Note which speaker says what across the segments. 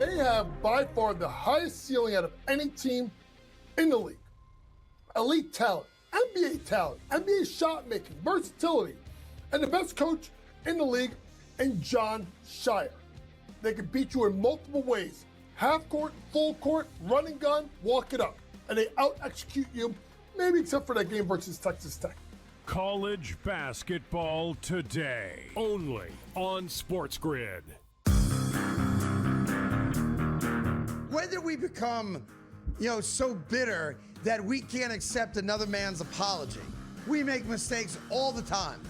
Speaker 1: They have by far the highest ceiling out of any team in the league. Elite talent, NBA shot making, versatility, and the best coach in the league in John Shire. They can beat you in multiple ways. Half court, full court, running gun, walk it up. And they out-execute you, maybe except for that game versus Texas Tech.
Speaker 2: College basketball today, only on SportsGrid.
Speaker 3: When did we become, so bitter that we can't accept another man's apology? We make mistakes all the time.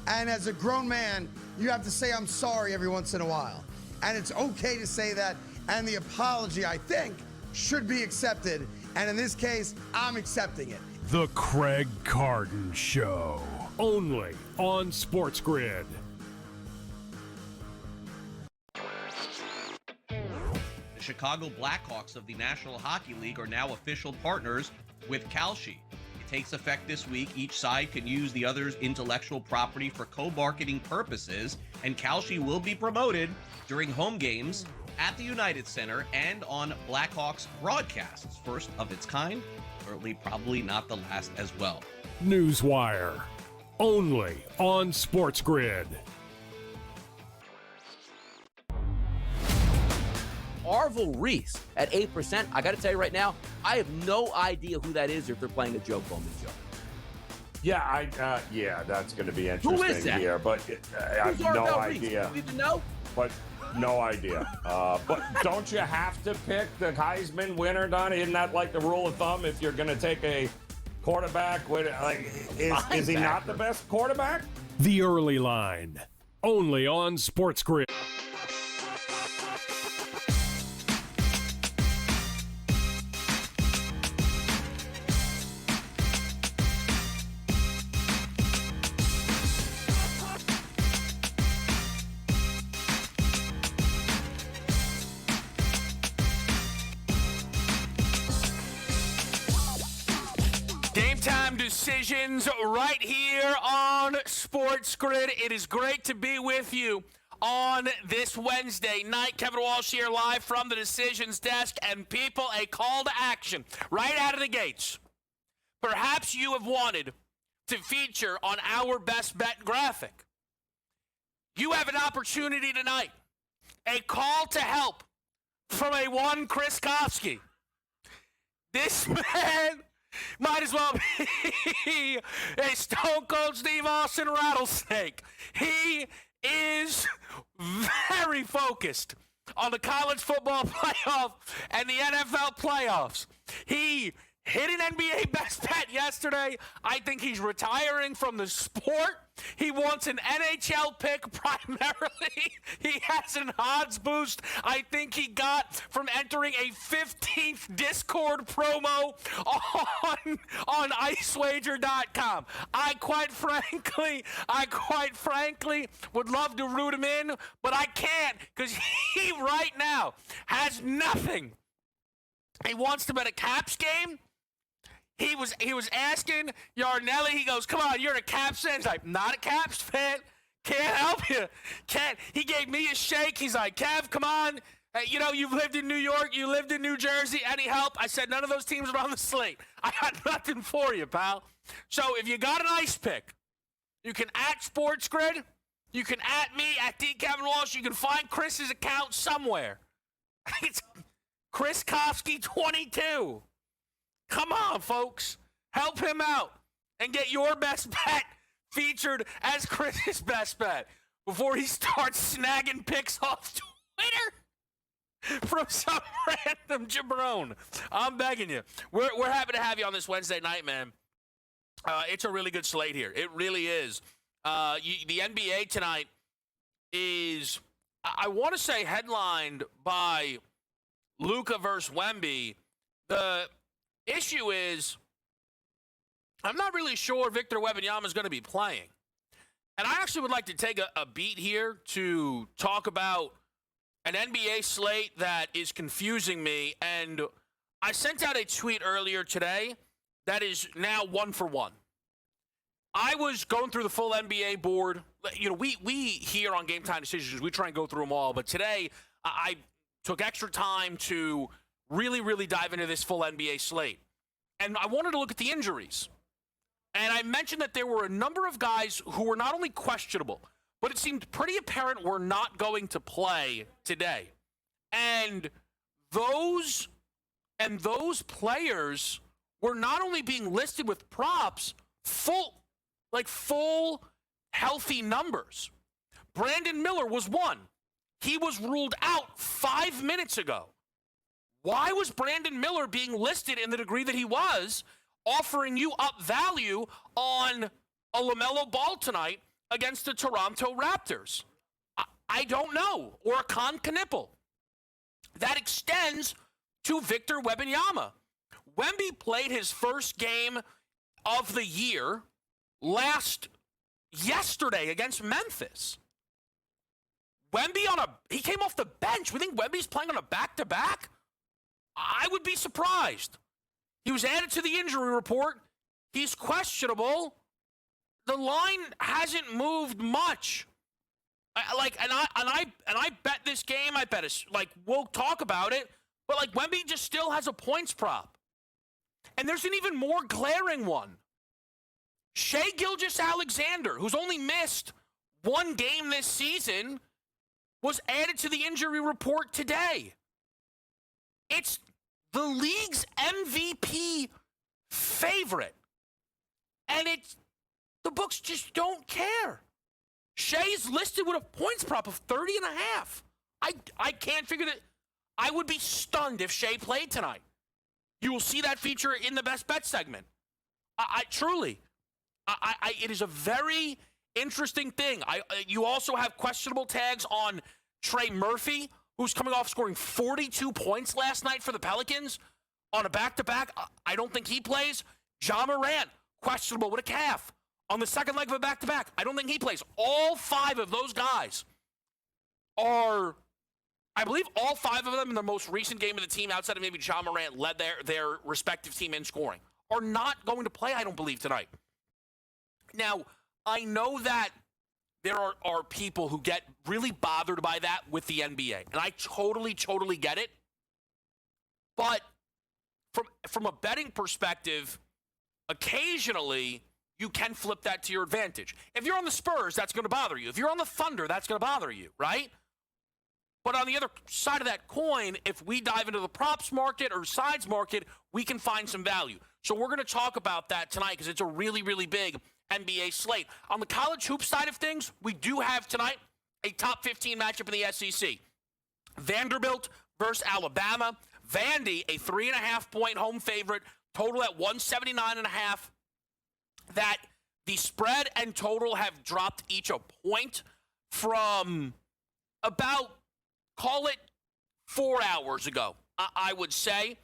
Speaker 3: And as a grown man, you have to say, I'm sorry every once in a while. And it's okay to say that. And the apology, I think, should be accepted. And in this case, I'm accepting it.
Speaker 2: The Craig Carton Show, only on SportsGrid.
Speaker 4: The Chicago Blackhawks of the National Hockey League are now official partners with Kalshi. It takes effect this week. Each side can use the other's intellectual property for co-marketing purposes, and Kalshi will be promoted during home games at the United Center and on Blackhawks broadcasts. First of its kind, certainly probably not the last as well.
Speaker 2: Newswire, only on SportsGrid.
Speaker 5: Arvel Reese at 8%. I got to tell you right now, I have no idea who that is or if they're playing a Joe Bowman show.
Speaker 6: Yeah, that's going to be interesting
Speaker 5: Who is that?
Speaker 6: here, but I have no idea.
Speaker 5: Do you even know?
Speaker 6: But no idea. But don't you have to pick the Heisman winner, Don? Isn't that like the rule of thumb if you're going to take a quarterback? Is he not the best quarterback?
Speaker 2: The Early Line, only on SportsGrid.
Speaker 7: GameTime decisions right here on SportsGrid. It is great to be with you on this Wednesday night. Kevin Walsh here live from the decisions desk. And people, a call to action right out of the gates. Perhaps you have wanted to feature on our best bet graphic. You have an opportunity tonight. A call to help from a one Chris Kofsky. This man might as well be a Stone Cold Steve Austin rattlesnake. He is very focused on the college football playoff and the NFL playoffs. He hit an NBA best bet yesterday. I think he's retiring from the sport. He wants an NHL pick primarily. He has an odds boost I think he got from entering a 15th Discord promo on icewager.com. I quite frankly would love to root him in, but I can't because he right now has nothing. He wants to bet a Caps game. He was asking Yarnelli, he goes, come on, you're a Caps fan. He's like, not a Caps fan. Can't help you. Can't. He gave me a shake. He's like, Kev, come on. Hey, you've lived in New York. You lived in New Jersey. Any help? I said, none of those teams are on the slate. I got nothing for you, pal. So if you got an ice pick, you can at SportsGrid. You can at me, at DKevinWalsh. You can find Chris's account somewhere. It's Chris Kofsky 22. Come on, folks. Help him out and get your best bet featured as Chris's best bet before he starts snagging picks off Twitter from some random jabron. I'm begging you. We're happy to have you on this Wednesday night, man. It's a really good slate here. It really is. The NBA tonight is, I want to say, headlined by Luka versus Wemby. The issue is, I'm not really sure Victor Wembanyama is going to be playing. And I actually would like to take a beat here to talk about an NBA slate that is confusing me. And I sent out a tweet earlier today that is now 1 for 1. I was going through the full NBA board. We here on GameTime Decisions, we try and go through them all. But today, I took extra time to really, really dive into this full NBA slate. And I wanted to look at the injuries. And I mentioned that there were a number of guys who were not only questionable, but it seemed pretty apparent were not going to play today. And those players were not only being listed with props, full healthy numbers. Brandon Miller was one. He was ruled out 5 minutes ago. Why was Brandon Miller being listed in the degree that he was, offering you up value on a LaMelo Ball tonight against the Toronto Raptors? I don't know. Or a Con Knipple. That extends to Victor Wembanyama. Wemby played his first game of the year yesterday against Memphis. Wemby he came off the bench. We think Wemby's playing on a back-to-back? I would be surprised. He was added to the injury report. He's questionable. The line hasn't moved much. I bet this game. I bet it's we'll talk about it. But Wemby just still has a points prop. And there's an even more glaring one. Shai Gilgeous-Alexander, who's only missed one game this season, was added to the injury report today. It's the league's MVP favorite. And the books just don't care. Shai's listed with a points prop of 30.5. I can't figure that. I would be stunned if Shai played tonight. You will see that feature in the best bet segment. Truly, it is a very interesting thing. You also have questionable tags on Trey Murphy, who's coming off scoring 42 points last night for the Pelicans on a back-to-back. I don't think he plays. Ja Morant, questionable with a calf on the second leg of a back-to-back. I don't think he plays. All five of those guys are, I believe all five of them in the most recent game of the team, outside of maybe Ja Morant, led their respective team in scoring, are not going to play, I don't believe, tonight. Now, I know that there are people who get really bothered by that with the NBA, and I totally get it. But from a betting perspective, occasionally you can flip that to your advantage. If you're on the Spurs, that's going to bother you. If you're on the Thunder, that's going to bother you, right? But on the other side of that coin, if we dive into the props market or sides market, we can find some value. So we're going to talk about that tonight because it's a really, really big NBA slate. On the college hoop side of things, we do have tonight a top 15 matchup in the SEC. Vanderbilt versus Alabama. Vandy, a 3.5-point home favorite, total at 179.5. That the spread and total have dropped each a point from about, call it 4 hours ago, I would say.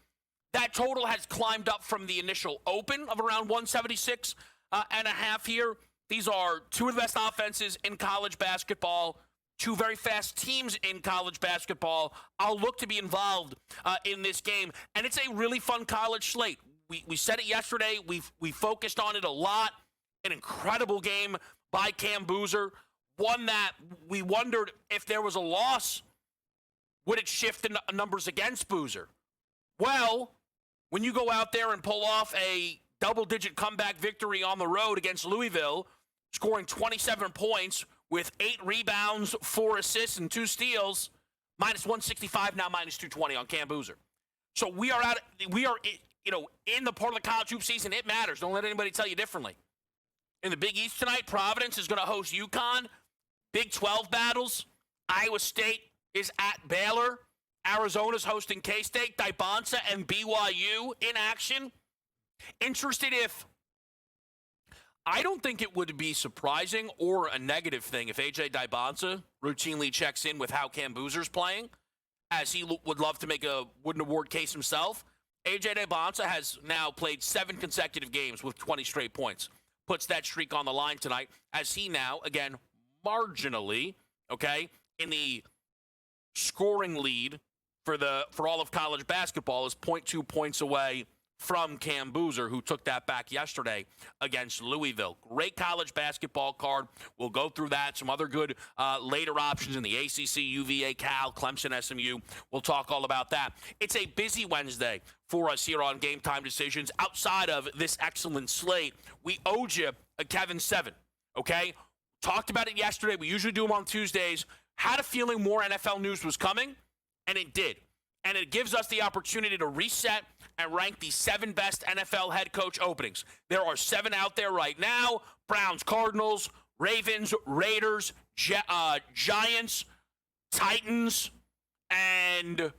Speaker 7: That total has climbed up from the initial open of around 176 and a half here. These are two of the best offenses in college basketball, two very fast teams in college basketball. I'll look to be involved in this game, and it's a really fun college slate. We said it yesterday. We focused on it a lot. An incredible game by Cam Boozer, one that we wondered if there was a loss, would it shift the numbers against Boozer? Well, when you go out there and pull off a double-digit comeback victory on the road against Louisville, scoring 27 points with 8 rebounds, 4 assists, and 2 steals, minus 165, now minus 220 on Cam Boozer. So we are in the part of the college hoop season. It matters. Don't let anybody tell you differently. In the Big East tonight, Providence is going to host UConn. Big 12 battles. Iowa State is at Baylor. Arizona's hosting K-State. Dybonsa and BYU in action. Interested if, I don't think it would be surprising or a negative thing if A.J. Dybonsa routinely checks in with how Cam Boozer's playing, as he would love to make a Wooden Award case himself. A.J. Dybonsa has now played 7 consecutive games with 20 straight points. Puts that streak on the line tonight, as he now, again, marginally, in the scoring lead for all of college basketball, is 0.2 points away from Cam Boozer, who took that back yesterday against Louisville. Great college basketball card. We'll go through that. Some other good later options in the ACC, UVA, Cal, Clemson, SMU. We'll talk all about that. It's a busy Wednesday for us here on Game Time Decisions. Outside of this excellent slate, we owed you a Kevin 7, okay? Talked about it yesterday. We usually do them on Tuesdays. Had a feeling more NFL news was coming, and it did. And it gives us the opportunity to reset and rank the 7 best NFL head coach openings. There are 7 out there right now: Browns, Cardinals, Ravens, Raiders, Giants, Titans, and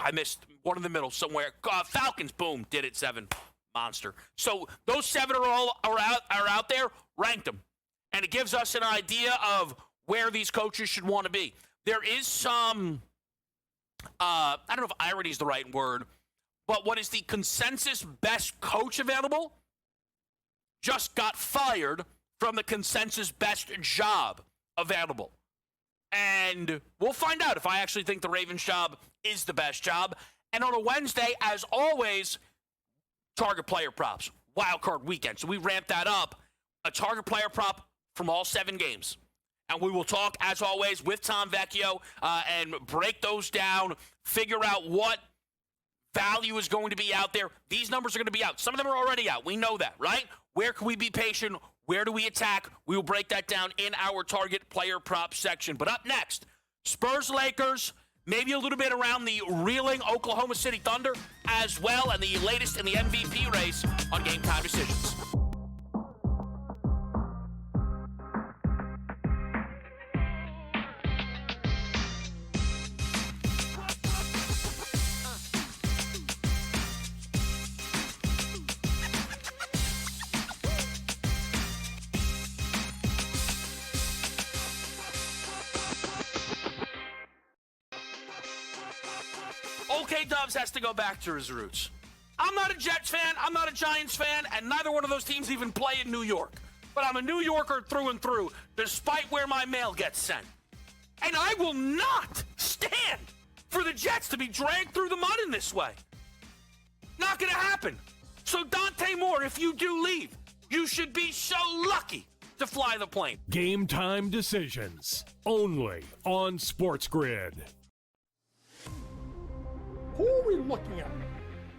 Speaker 7: I missed one in the middle somewhere. Falcons, boom, did it, 7. Monster. So those 7 are out there. Rank them. And it gives us an idea of where these coaches should want to be. There is some, I don't know if irony is the right word, but what is the consensus best coach available just got fired from the consensus best job available. And we'll find out if I actually think the Ravens job is the best job. And on a Wednesday, as always, target player props, wild card weekend. So we ramped that up, a target player prop from all 7 games. And we will talk, as always, with Tom Vecchio and break those down, figure out what value is going to be out there. These numbers are going to be out. Some of them are already out. We know that, right? Where can we be patient? Where do we attack? We will break that down in our target player prop section. But up next, Spurs-Lakers, maybe a little bit around the reeling Oklahoma City Thunder as well, and the latest in the MVP race on Game Time Decisions. Okay, Dubs has to go back to his roots. I'm not a Jets fan, I'm not a Giants fan, and neither one of those teams even play in New York. But I'm a New Yorker through and through, despite where my mail gets sent. And I will not stand for the Jets to be dragged through the mud in this way. Not gonna happen. So Dante Moore, if you do leave, you should be so lucky to fly the plane.
Speaker 2: Game Time Decisions, only on SportsGrid.
Speaker 1: Who are we looking at?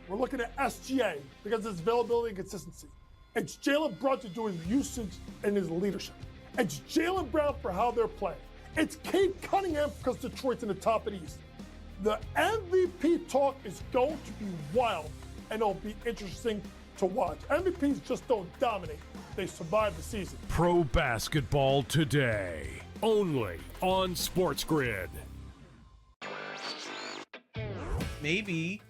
Speaker 1: We're looking at SGA because of his availability and consistency. It's Jalen Brown to do his usage and his leadership. It's Jaylen Brown for how they're playing. It's Cade Cunningham because Detroit's in the top of the East. The MVP talk is going to be wild, and it'll be interesting to watch. MVPs just don't dominate. They survive the season.
Speaker 2: Pro basketball today, only on SportsGrid.
Speaker 4: Maybe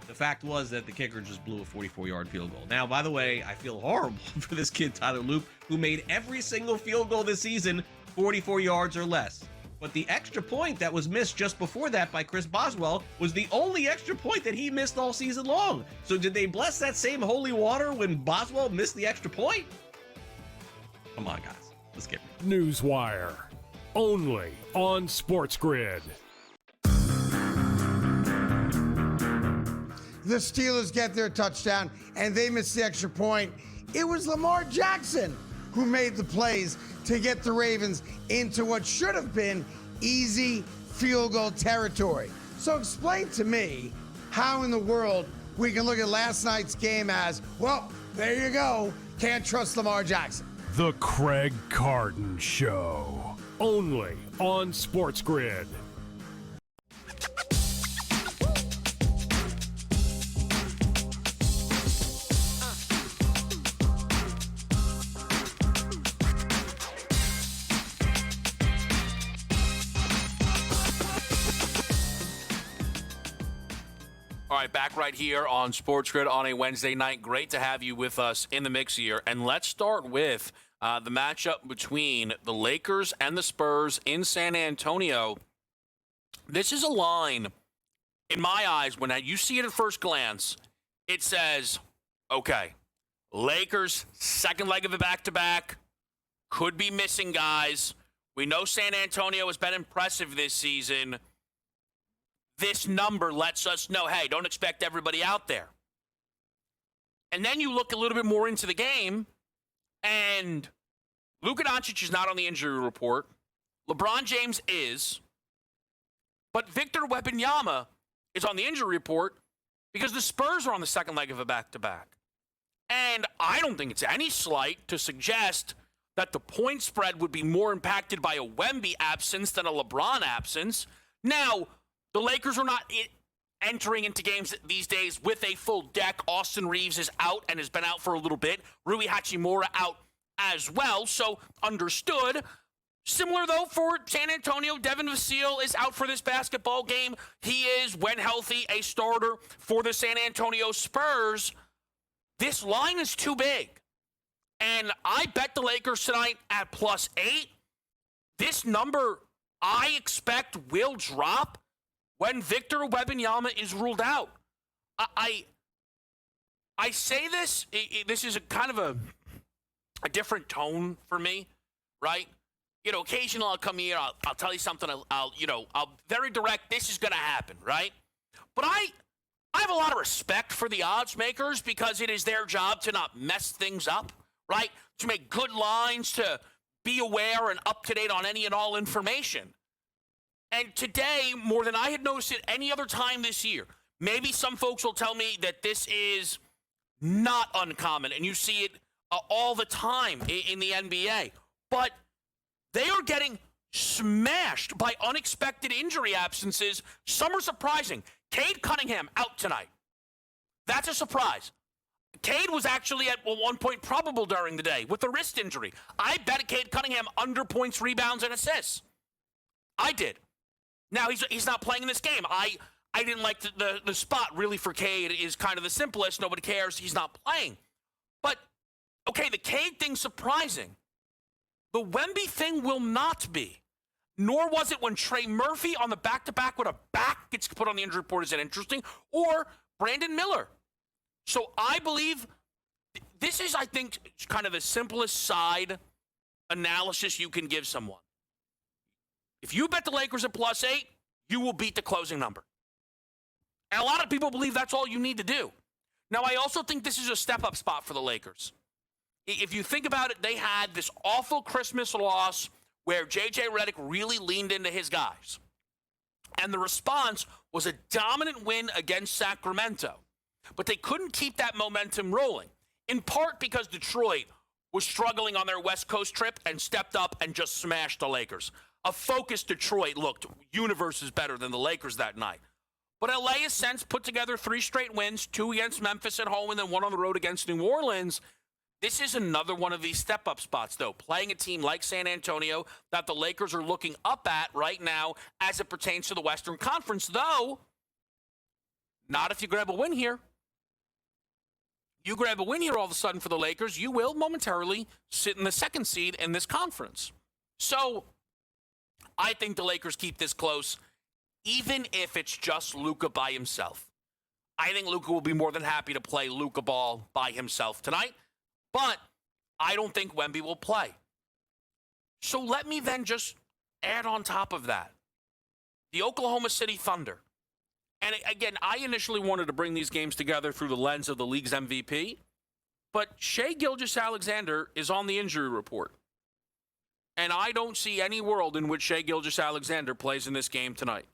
Speaker 4: the fact was that the kicker just blew a 44-yard field goal. Now, by the way, I feel horrible for this kid, Tyler Loop, who made every single field goal this season 44 yards or less. But the extra point that was missed just before that by Chris Boswell was the only extra point that he missed all season long. So did they bless that same holy water when Boswell missed the extra point? Come on, guys. Let's get it.
Speaker 2: Newswire, only on SportsGrid.
Speaker 3: The Steelers get their touchdown, and they miss the extra point. It was Lamar Jackson who made the plays to get the Ravens into what should have been easy field goal territory. So explain to me how in the world we can look at last night's game as, well, there you go, can't trust Lamar Jackson.
Speaker 2: The Craig Carton Show, only on SportsGrid.
Speaker 7: All right, back right here on SportsGrid on a Wednesday night. Great to have you with us in the mix here. And let's start with the matchup between the Lakers and the Spurs in San Antonio. This is a line, in my eyes, when you see it at first glance, it says, okay, Lakers, second leg of a back-to-back, could be missing guys. We know San Antonio has been impressive this season. This number lets us know, hey, don't expect everybody out there. And then you look a little bit more into the game, and Luka Doncic is not on the injury report. LeBron James is. But Victor Wembanyama is on the injury report because the Spurs are on the second leg of a back-to-back. And I don't think it's any slight to suggest that the point spread would be more impacted by a Wemby absence than a LeBron absence. Now, the Lakers are not entering into games these days with a full deck. Austin Reeves is out and has been out for a little bit. Rui Hachimura out as well, so understood. Similar, though, for San Antonio, Devin Vassell is out for this basketball game. He is, when healthy, a starter for the San Antonio Spurs. This line is too big. And I bet the Lakers tonight at +8. This number, I expect, will drop when Victor Wembanyama is ruled out. I say this, this is a kind of a different tone for me, right? You know, occasionally I'll come here, I'll tell you something, I'll very direct, this is going to happen, right? But I have a lot of respect for the odds makers because it is their job to not mess things up, right? To make good lines, to be aware and up to date on any and all information. And today, more than I had noticed it any other time this year, maybe some folks will tell me that this is not uncommon, and you see it all the time in the NBA. But they are getting smashed by unexpected injury absences. Some are surprising. Cade Cunningham out tonight. That's a surprise. Cade was actually at one point probable during the day with a wrist injury. I bet Cade Cunningham under points, rebounds, and assists. I did. Now, he's not playing in this game. I didn't like the spot really for Cade is kind of the simplest. Nobody cares. He's not playing. But, okay, the Cade thing's surprising. The Wemby thing will not be. Nor was it when Trey Murphy on the back-to-back with a back gets put on the injury report. Is that interesting? Or Brandon Miller. So I believe this is, I think, kind of the simplest side analysis you can give someone. If you bet the Lakers at +8, you will beat the closing number. And a lot of people believe that's all you need to do. Now, I also think this is a step-up spot for the Lakers. If you think about it, they had this awful Christmas loss where J.J. Redick really leaned into his guys. And the response was a dominant win against Sacramento. But they couldn't keep that momentum rolling, in part because Detroit was struggling on their West Coast trip and stepped up and just smashed the Lakers. A focused Detroit looked universe is better than the Lakers that night. But LA has since put together 3 straight wins, 2 against Memphis at home and then 1 on the road against New Orleans. This is another one of these step-up spots, though, playing a team like San Antonio that the Lakers are looking up at right now as it pertains to the Western Conference, though not if you grab a win here. You grab a win here all of a sudden for the Lakers, you will momentarily sit in the 2nd seed in this conference. So I think the Lakers keep this close, even if it's just Luka by himself. I think Luka will be more than happy to play Luka ball by himself tonight, but I don't think Wemby will play. So let me then just add on top of that the Oklahoma City Thunder. And again, I initially wanted to bring these games together through the lens of the league's MVP, but Shai Gilgeous-Alexander is on the injury report. And I don't see any world in which Shai Gilgeous-Alexander plays in this game tonight.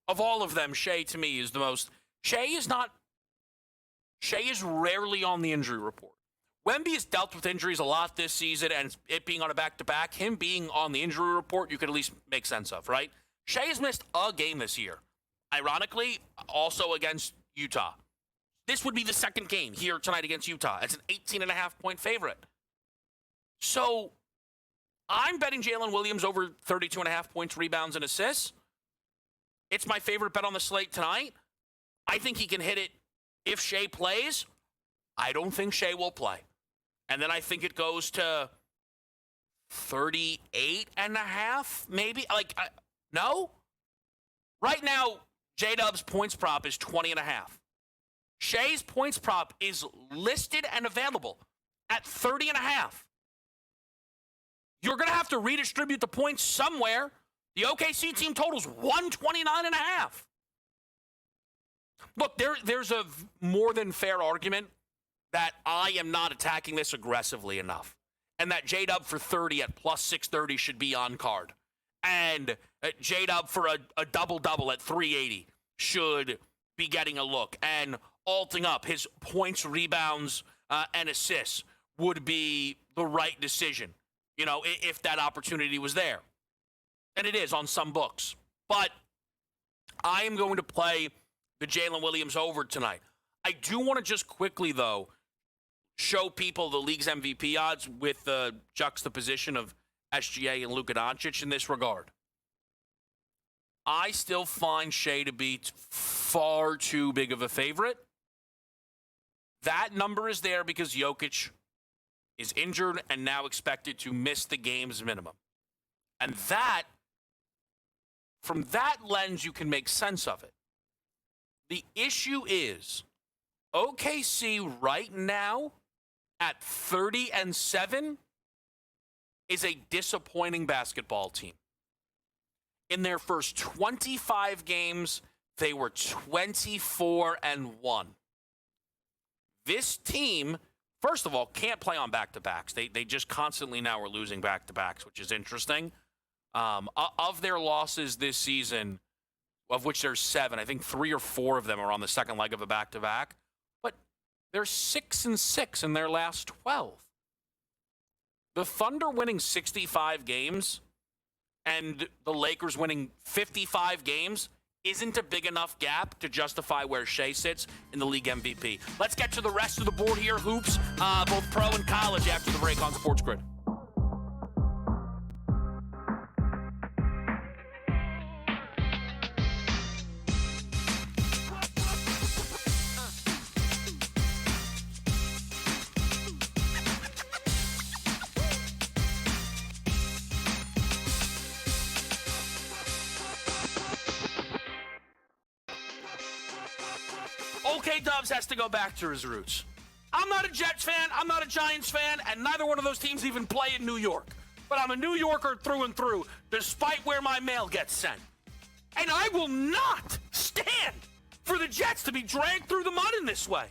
Speaker 7: Of all of them, Shai to me is the most. Shai is rarely on the injury report. Wemby has dealt with injuries a lot this season, and it being on a back-to-back, him being on the injury report, you could at least make sense of, right? Shai has missed a game this year. Ironically, also against Utah. This would be the 2nd game here tonight against Utah. It's an 18.5-point favorite. So I'm betting Jalen Williams over 32.5 points, rebounds, and assists. It's my favorite bet on the slate tonight. I think he can hit it if Shai plays. I don't think Shai will play. And then I think it goes to 38.5, maybe. No? Right now, J-Dub's points prop is 20.5. Shai's points prop is listed and available at 30.5. You're going to have to redistribute the points somewhere. The OKC team totals 129.5. Look, there's a more than fair argument that I am not attacking this aggressively enough, and that J-Dub for 30 at plus 630 should be on card, and J-Dub for a double-double at 380 should be getting a look, and alting up his points, rebounds, and assists would be the right decision, if that opportunity was there. And it is on some books. But I am going to play the Jalen Williams over tonight. I do want to just quickly, though, show people the league's MVP odds with the juxtaposition of SGA and Luka Doncic in this regard. I still find Shea to be far too big of a favorite. That number is there because Jokic is injured and now expected to miss the game's minimum. And that, from that lens, you can make sense of it. The issue is OKC right now at 30-7 is a disappointing basketball team. In their first 25 games, they were 24-1. This team, first of all, can't play on back-to-backs. They just constantly now are losing back-to-backs, which is interesting. Of their losses this season, of which there's 7, I think 3 or 4 of them are on the second leg of a back-to-back. But they're 6-6 in their last 12. The Thunder winning 65 games and the Lakers winning 55 games isn't a big enough gap to justify where Shea sits in the league MVP. Let's get to the rest of the board here. Hoops, both pro and college after the break on SportsGrid. Okay, Dubs has to go back to his roots. I'm not a Jets fan, I'm not a Giants fan, and neither one of those teams even play in New York. But I'm a New Yorker through and through, despite where my mail gets sent. And I will not stand for the Jets to be dragged through the mud in this way.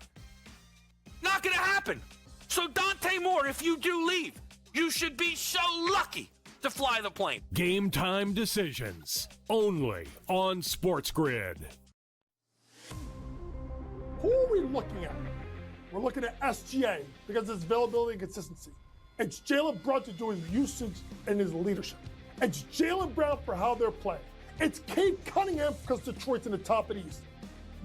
Speaker 7: Not gonna happen. So Dante Moore, if you do leave, you should be so lucky to fly the plane.
Speaker 2: Game time decisions, only on SportsGrid.
Speaker 1: Who are we looking at? We're looking at SGA because of his availability and consistency. It's Jaylen Brown to do his usage and his leadership. It's Jaylen Brown for how they're playing. It's Cade Cunningham because Detroit's in the top of the East.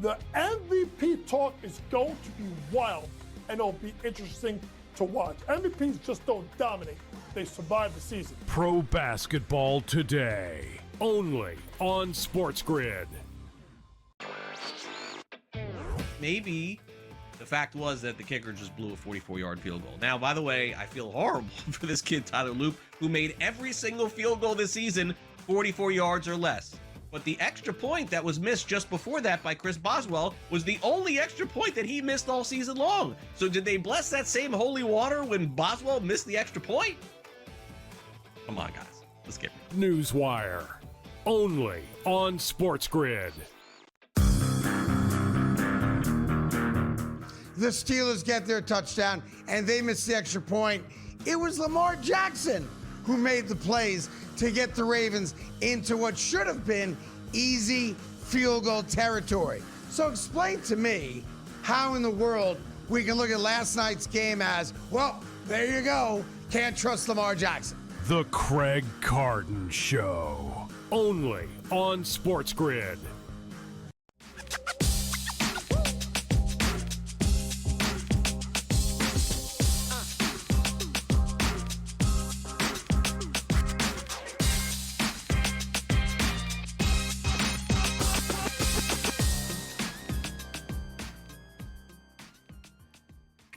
Speaker 1: The MVP talk is going to be wild, and it'll be interesting to watch. MVPs just don't dominate. They survive the season.
Speaker 2: Pro basketball today, only on SportsGrid.
Speaker 4: Maybe the fact was that the kicker just blew a 44-yard field goal. Now, by the way, I feel horrible for this kid, Tyler Loop, who made every single field goal this season 44 yards or less. But the extra point that was missed just before that by Chris Boswell was the only extra point that he missed all season long. So did they bless that same holy water when Boswell missed the extra point? Come on, guys. Let's get it.
Speaker 2: Newswire, only on SportsGrid.
Speaker 3: The Steelers get their touchdown, and they miss the extra point. It was Lamar Jackson who made the plays to get the Ravens into what should have been easy field goal territory. So explain to me how in the world we can look at last night's game as, well, there you go, can't trust Lamar Jackson.
Speaker 2: The Craig Carton Show, only on SportsGrid.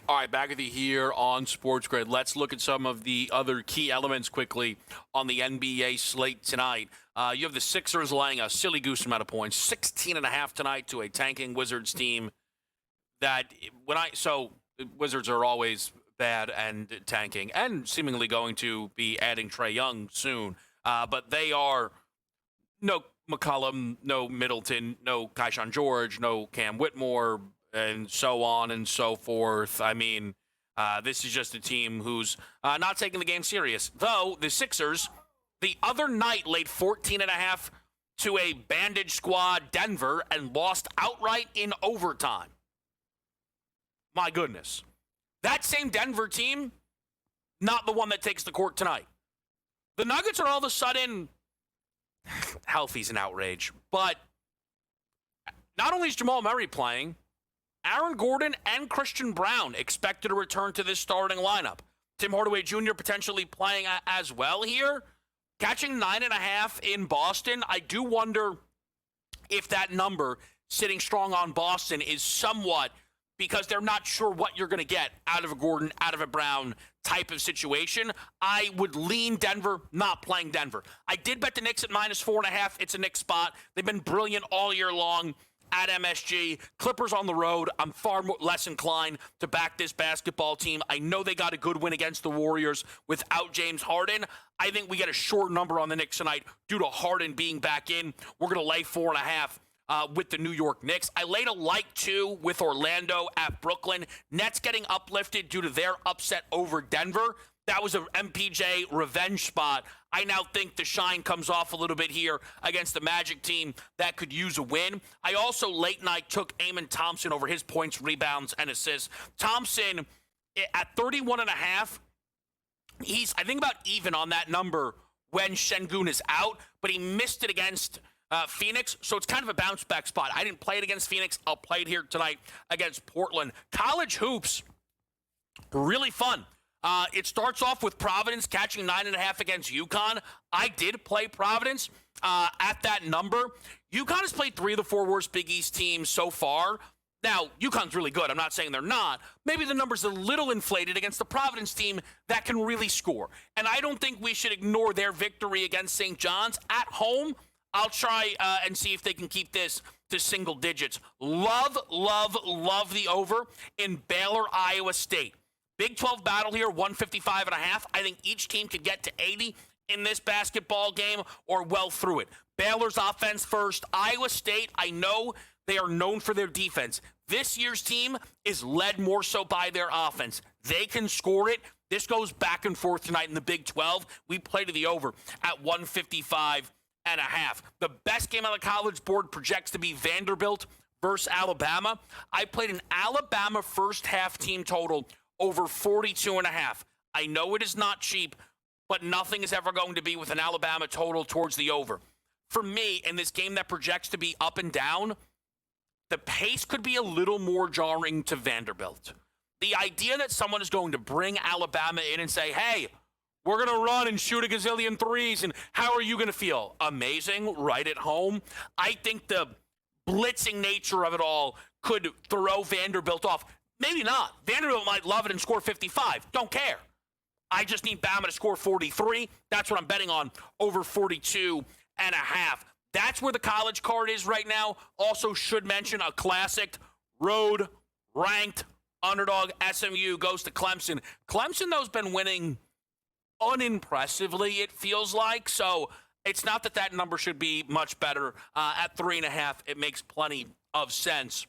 Speaker 7: All right, back with you here on SportsGrid. Let's look at some of the other key elements quickly on the NBA slate tonight. You have the Sixers laying a silly goose amount of points, 16.5 tonight to a tanking Wizards team. Wizards are always bad and tanking, and seemingly going to be adding Trae Young soon. But they are no McCollum, no Middleton, no Keyshawn George, no Cam Whitmore. and so on and so forth. I mean, this is just a team who's not taking the game serious. Though the Sixers, the other night, laid 14.5 to a bandage squad Denver and lost outright in overtime. My goodness. That same Denver team, not the one that takes the court tonight. The Nuggets are all of a sudden, healthy's an outrage, but not only is Jamal Murray playing, Aaron Gordon and Christian Brown expected to return to this starting lineup. Tim Hardaway Jr. potentially playing as well here. Catching 9.5 in Boston, I do wonder if that number sitting strong on Boston is somewhat because they're not sure what you're going to get out of a Gordon, out of a Brown type of situation. I would lean Denver, not playing Denver. I did bet the Knicks at -4.5. It's a Knicks spot. They've been brilliant all year long at MSG. Clippers on the road. I'm far less inclined to back this basketball team. I know they got a good win against the Warriors without James Harden. I think we get a short number on the Knicks tonight due to Harden being back in. We're going to lay 4.5. With the New York Knicks. I laid a like 2 with Orlando at Brooklyn. Nets getting uplifted due to their upset over Denver. That was a MPJ revenge spot. I now think the shine comes off a little bit here against the Magic team that could use a win. I also late night took Amen Thompson over his points, rebounds, and assists. Thompson at 31.5. He's, I think, about even on that number when Şengün is out, but he missed it against Phoenix, so it's kind of a bounce back spot. I didn't play it against Phoenix. I'll play it here tonight against Portland. College hoops, really fun. It starts off with Providence catching 9.5 against UConn. I did play Providence at that number. UConn has played 3 of the 4 worst Big East teams so far. Now, UConn's really good. I'm not saying they're not. Maybe the number's a little inflated against the Providence team that can really score. And I don't think we should ignore their victory against St. John's at home. I'll try and see if they can keep this to single digits. Love the over in Baylor, Iowa State. Big 12 battle here, 155.5. I think each team could get to 80 in this basketball game or well through it. Baylor's offense first. Iowa State, I know they are known for their defense. This year's team is led more so by their offense. They can score it. This goes back and forth tonight in the Big 12. We play to the over at 155.5. The best game on the college board projects to be Vanderbilt versus Alabama. I played an Alabama first half team total over 42.5. I know it is not cheap, but nothing is ever going to be with an Alabama total towards the over. For me, in this game that projects to be up and down, the pace could be a little more jarring to Vanderbilt. The idea that someone is going to bring Alabama in and say, hey, we're going to run and shoot a gazillion threes, and how are you going to feel? Amazing, right at home. I think the blitzing nature of it all could throw Vanderbilt off. Maybe not. Vanderbilt might love it and score 55. Don't care. I just need Bama to score 43. That's what I'm betting on, over 42.5. That's where the college card is right now. Also should mention a classic road ranked underdog. SMU goes to Clemson. Clemson, though, has been winning unimpressively, it feels like. So it's not that number should be much better. At 3.5, it makes plenty of sense.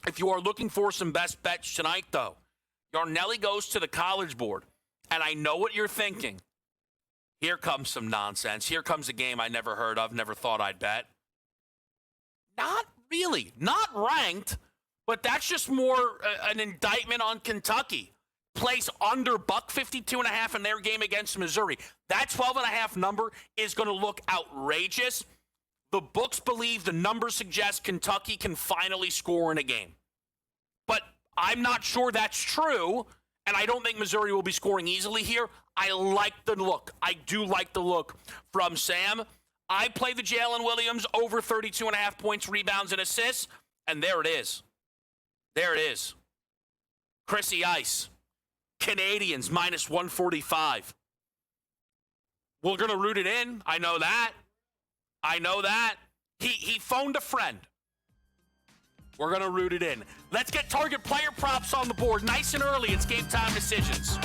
Speaker 7: If you are looking for some best bets tonight, though, Yarnelli goes to the college board. And I know what you're thinking. Here comes some nonsense. Here comes a game I never heard of, never thought I'd bet. Not really. Not ranked, but that's just more an indictment on Kentucky. Place under $152.5 in their game against Missouri. That 12.5 number is going to look outrageous. The books believe, the numbers suggest Kentucky can finally score in a game. But I'm not sure that's true, and I don't think Missouri will be scoring easily here. I like the look. I do like the look from Sam. I play the Jalen Williams over 32.5 points, rebounds, and assists, and there it is. There it is. Chrissy Ice. Canadians minus 145. We're going to root it in. I know that. He phoned a friend. We're going to root it in. Let's get target player props on the board. Nice and early. It's game time decisions.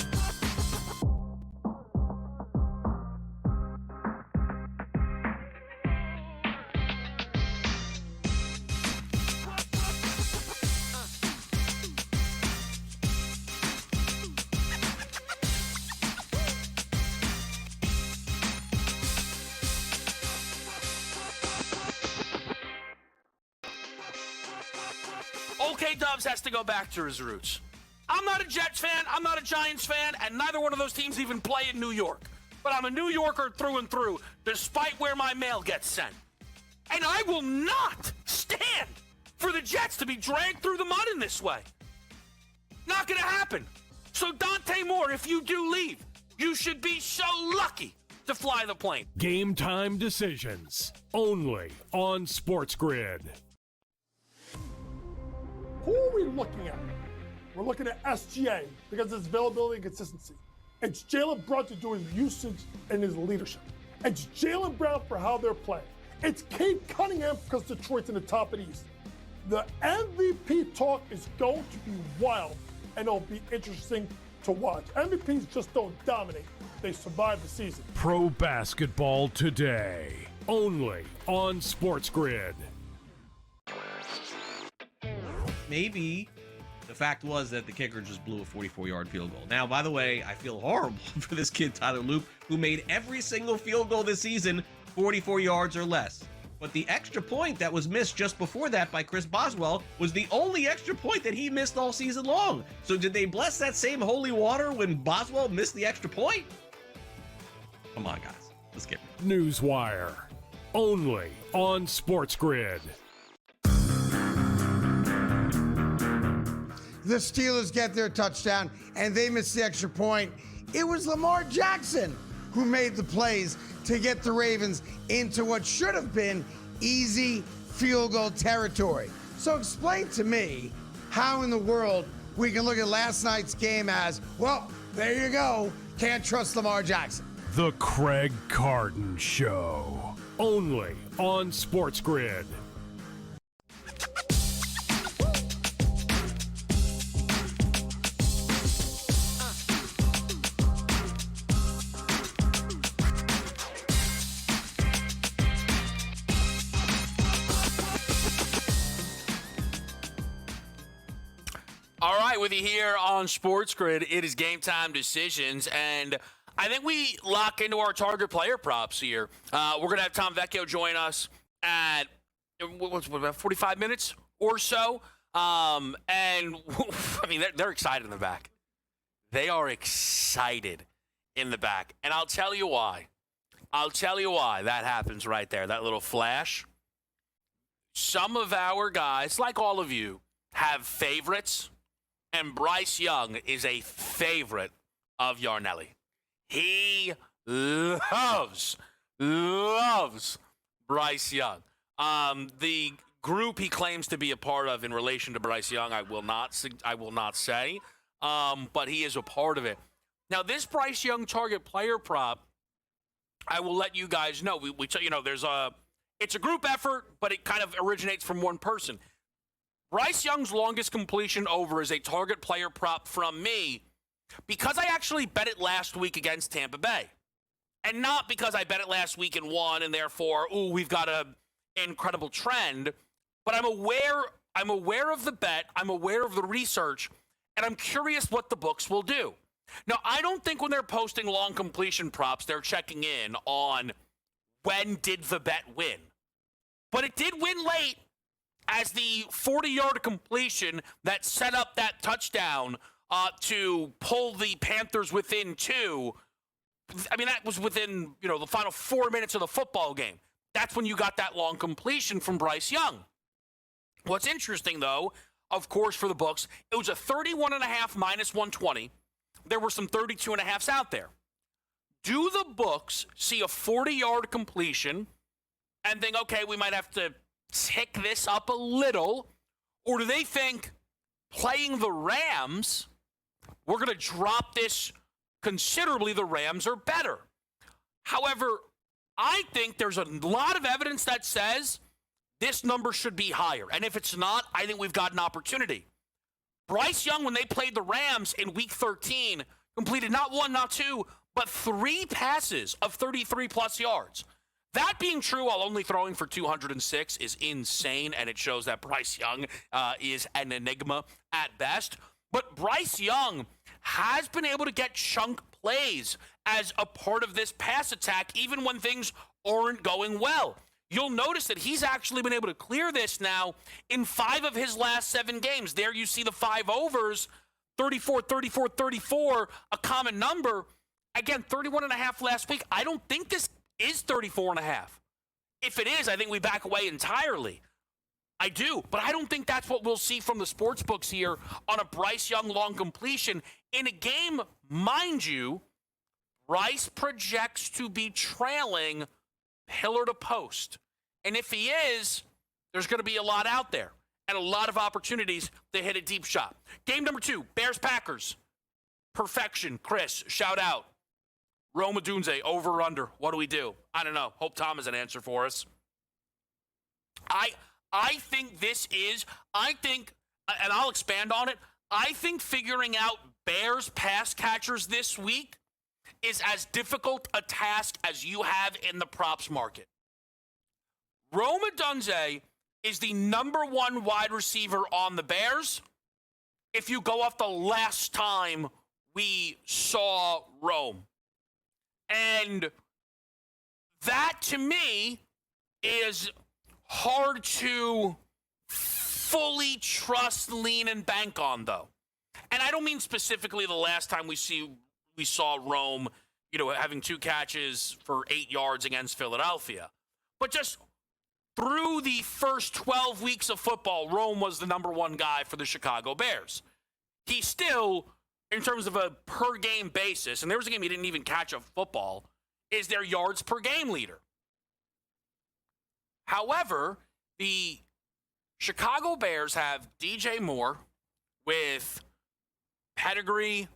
Speaker 7: K-Dubs has to go back to his roots. I'm not a Jets fan, I'm not a Giants fan, and neither one of those teams even play in New York. But I'm a New Yorker through and through, despite where my mail gets sent. And I will not stand for the Jets to be dragged through the mud in this way. Not going to happen. So Dante Moore, if you do leave, you should be so lucky to fly the plane.
Speaker 2: Game time decisions. Only on SportsGrid.
Speaker 1: Who are we looking at? We're looking at SGA because of his availability and consistency. It's Jaylen Brown to do his usage and his leadership. It's Jaylen Brown for how they're playing. It's Cade Cunningham because Detroit's in the top of the East. The MVP talk is going to be wild, and it'll be interesting to watch. MVPs just don't dominate. They survive the season.
Speaker 2: Pro basketball today. Only on SportsGrid.
Speaker 4: Maybe the fact was that the kicker just blew a 44-yard field goal. Now, by the way, I feel horrible for this kid, Tyler Loop, who made every single field goal this season 44 yards or less. But the extra point that was missed just before that by Chris Boswell was the only extra point that he missed all season long. So did they bless that same holy water when Boswell missed the extra point? Come on, guys. Let's get it.
Speaker 2: Newswire. Only on SportsGrid.
Speaker 3: The Steelers get their touchdown, and they miss the extra point. It was Lamar Jackson who made the plays to get the Ravens into what should have been easy field goal territory. So explain to me how in the world we can look at last night's game as, well, there you go, can't trust Lamar Jackson.
Speaker 2: The Craig Carton Show. Only on SportsGrid.
Speaker 7: All right, with you here on SportsGrid, it is Game Time Decisions, and I think we lock into our target player props here. We're going to have Tom Vecchio join us at, about 45 minutes or so, and, I mean, they're excited in the back. They are excited in the back, and I'll tell you why. I'll tell you why that happens right there, that little flash. Some of our guys, like all of you, have favorites. And Bryce Young is a favorite of Yarnelli. He loves Bryce Young. The group he claims to be a part of in relation to Bryce Young, I will not say, but he is a part of it. Now, this Bryce Young target player prop, I will let you guys know. It's a group effort, but it kind of originates from one person. Bryce Young's longest completion over is a target player prop from me because I actually bet it last week against Tampa Bay. And not because I bet it last week and won and therefore, we've got an incredible trend. But I'm aware of the bet, I'm aware of the research, and I'm curious what the books will do. Now, I don't think when they're posting long completion props, they're checking in on when did the bet win. But it did win late. As the 40-yard completion that set up that touchdown to pull the Panthers within 2. I mean, that was within, the final 4 minutes of the football game. That's when you got that long completion from Bryce Young. What's interesting, though, of course, for the books, it was a 31.5 minus 120. There were some 32.5s out there. Do the books see a 40-yard completion and think, okay, we might have to tick this up a little, or do they think playing the Rams, we're going to drop this considerably, the Rams are better? However, I think there's a lot of evidence that says this number should be higher, and if it's not, I think we've got an opportunity. Bryce Young, when they played the Rams in Week 13, completed not 1, not 2, but 3 passes of 33-plus yards. That being true while only throwing for 206 is insane, and it shows that Bryce Young is an enigma at best. But Bryce Young has been able to get chunk plays as a part of this pass attack, even when things aren't going well. you'll notice that he's actually been able to clear this now in 5 of his last 7 games. There you see the 5 overs, 34, 34, 34, a common number. Again, 31.5 last week. I don't think this is 34.5. If it is, I think we back away entirely. I do, but I don't think that's what we'll see from the sports books here on a Bryce Young long completion in a game, mind you. Bryce projects to be trailing pillar to post. And if he is, there's going to be a lot out there and a lot of opportunities to hit a deep shot. Game number 2, Bears-Packers. Perfection. Chris, shout out. Rome Odunze, over or under. What do we do? I don't know. Hope Tom has an answer for us. I think and I'll expand on it, I think figuring out Bears pass catchers this week is as difficult a task as you have in the props market. Rome Odunze is the number 1 wide receiver on the Bears if you go off the last time we saw Rome. And that, to me, is hard to fully trust, lean, and bank on, though. And I don't mean specifically the last time we saw Rome, having 2 catches for 8 yards against Philadelphia. But just through the first 12 weeks of football, Rome was the number 1 guy for the Chicago Bears. He still, in terms of a per-game basis, and there was a game he didn't even catch a football, is their yards per game leader. However, the Chicago Bears have DJ Moore with pedigree,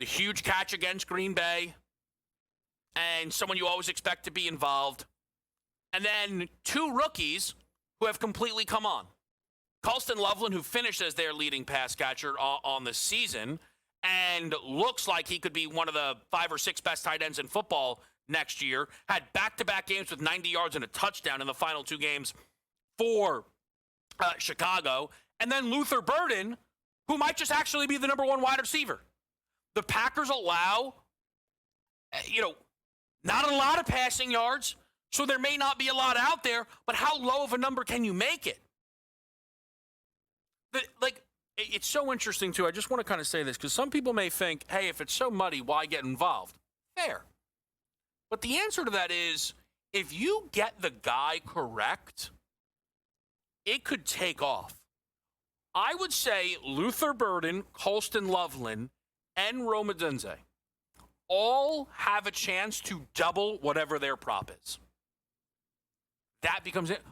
Speaker 7: the huge catch against Green Bay, and someone you always expect to be involved. And then 2 rookies who have completely come on. Colston Loveland, who finished as their leading pass catcher on the season, and looks like he could be one of the 5 or 6 best tight ends in football next year, had back-to-back games with 90 yards and a touchdown in the final 2 games for Chicago. And then Luther Burden, who might just actually be the number 1 wide receiver. The Packers allow, not a lot of passing yards, so there may not be a lot out there, but how low of a number can you make it? It's so interesting, too. I just want to kind of say this, because some people may think, hey, if it's so muddy, why get involved? Fair. But the answer to that is, if you get the guy correct, it could take off. I would say Luther Burden, Colston Loveland, and Rome Odunze all have a chance to double whatever their prop is. That becomes it.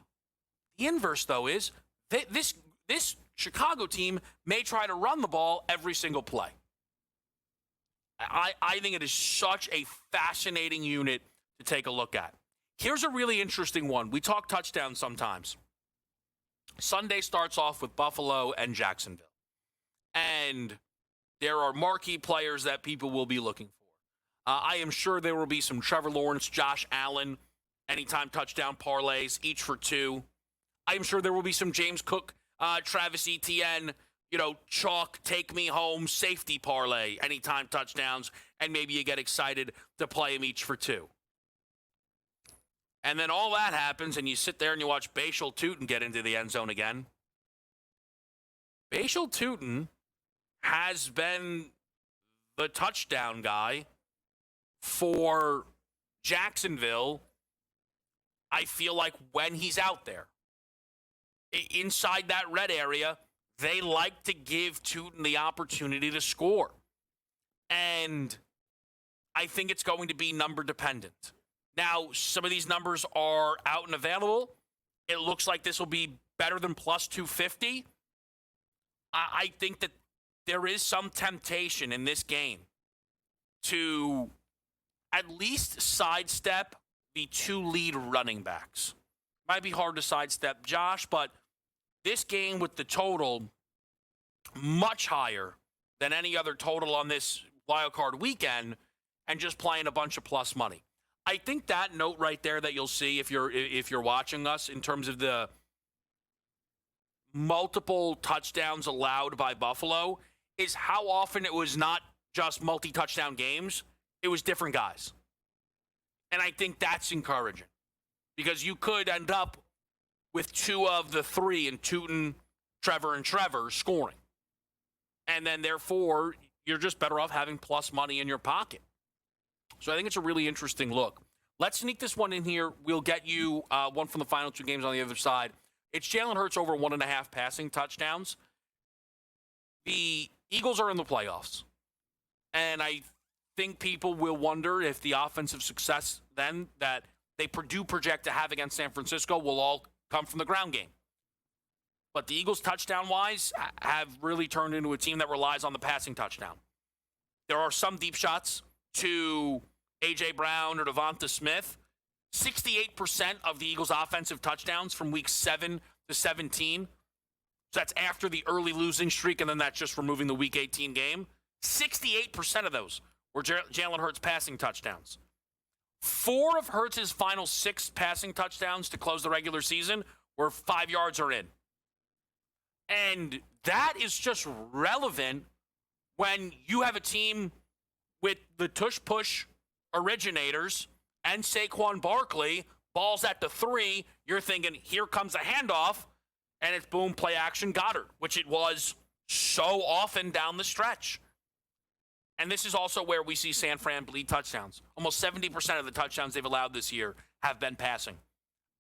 Speaker 7: The inverse, though, is this Chicago team may try to run the ball every single play. I think it is such a fascinating unit to take a look at. Here's a really interesting one. We talk touchdowns sometimes. Sunday starts off with Buffalo and Jacksonville. And there are marquee players that people will be looking for. I am sure there will be some Trevor Lawrence, Josh Allen, anytime touchdown parlays, each for 2. I am sure there will be some James Cook, Travis Etienne, chalk, take me home, safety parlay, anytime touchdowns, and maybe you get excited to play them each for 2. And then all that happens, and you sit there and you watch Bashal Tootin get into the end zone again. Bashal Tootin has been the touchdown guy for Jacksonville, I feel like, when he's out there. Inside that red area, they like to give Tootin the opportunity to score. And I think it's going to be number dependent. Now, some of these numbers are out and available. It looks like this will be better than plus 250. I think that there is some temptation in this game to at least sidestep the 2 lead running backs. Might be hard to sidestep Josh, but this game with the total much higher than any other total on this wild card weekend, and just playing a bunch of plus money. I think that note right there that you'll see if you're watching us in terms of the multiple touchdowns allowed by Buffalo is how often it was not just multi-touchdown games, it was different guys. And I think that's encouraging. because you could end up with two of the three in Tootin, Trevor, and Trevor scoring. And then, therefore, you're just better off having plus money in your pocket. So I think it's a really interesting look. Let's sneak this one in here. We'll get you one from the final two games on the other side. It's Jalen Hurts over 1.5 passing touchdowns. The Eagles are in the playoffs. And I think people will wonder if the offensive success then that they do project to have against San Francisco will all come from the ground game. But the Eagles, touchdown-wise, have really turned into a team that relies on the passing touchdown. There are some deep shots to A.J. Brown or Devonta Smith. 68% of the Eagles' offensive touchdowns from week 7 to 17. So that's after the early losing streak, and then that's just removing the week 18 game. 68% of those were Jalen Hurts passing touchdowns. 4 of Hurts' final 6 passing touchdowns to close the regular season were 5 yards or in. And that is just relevant when you have a team with the tush-push originators and Saquon Barkley, balls at the 3, you're thinking, here comes a handoff, and it's boom, play action, Goddard, which it was so often down the stretch. And this is also where we see San Fran bleed touchdowns. Almost 70% of the touchdowns they've allowed this year have been passing.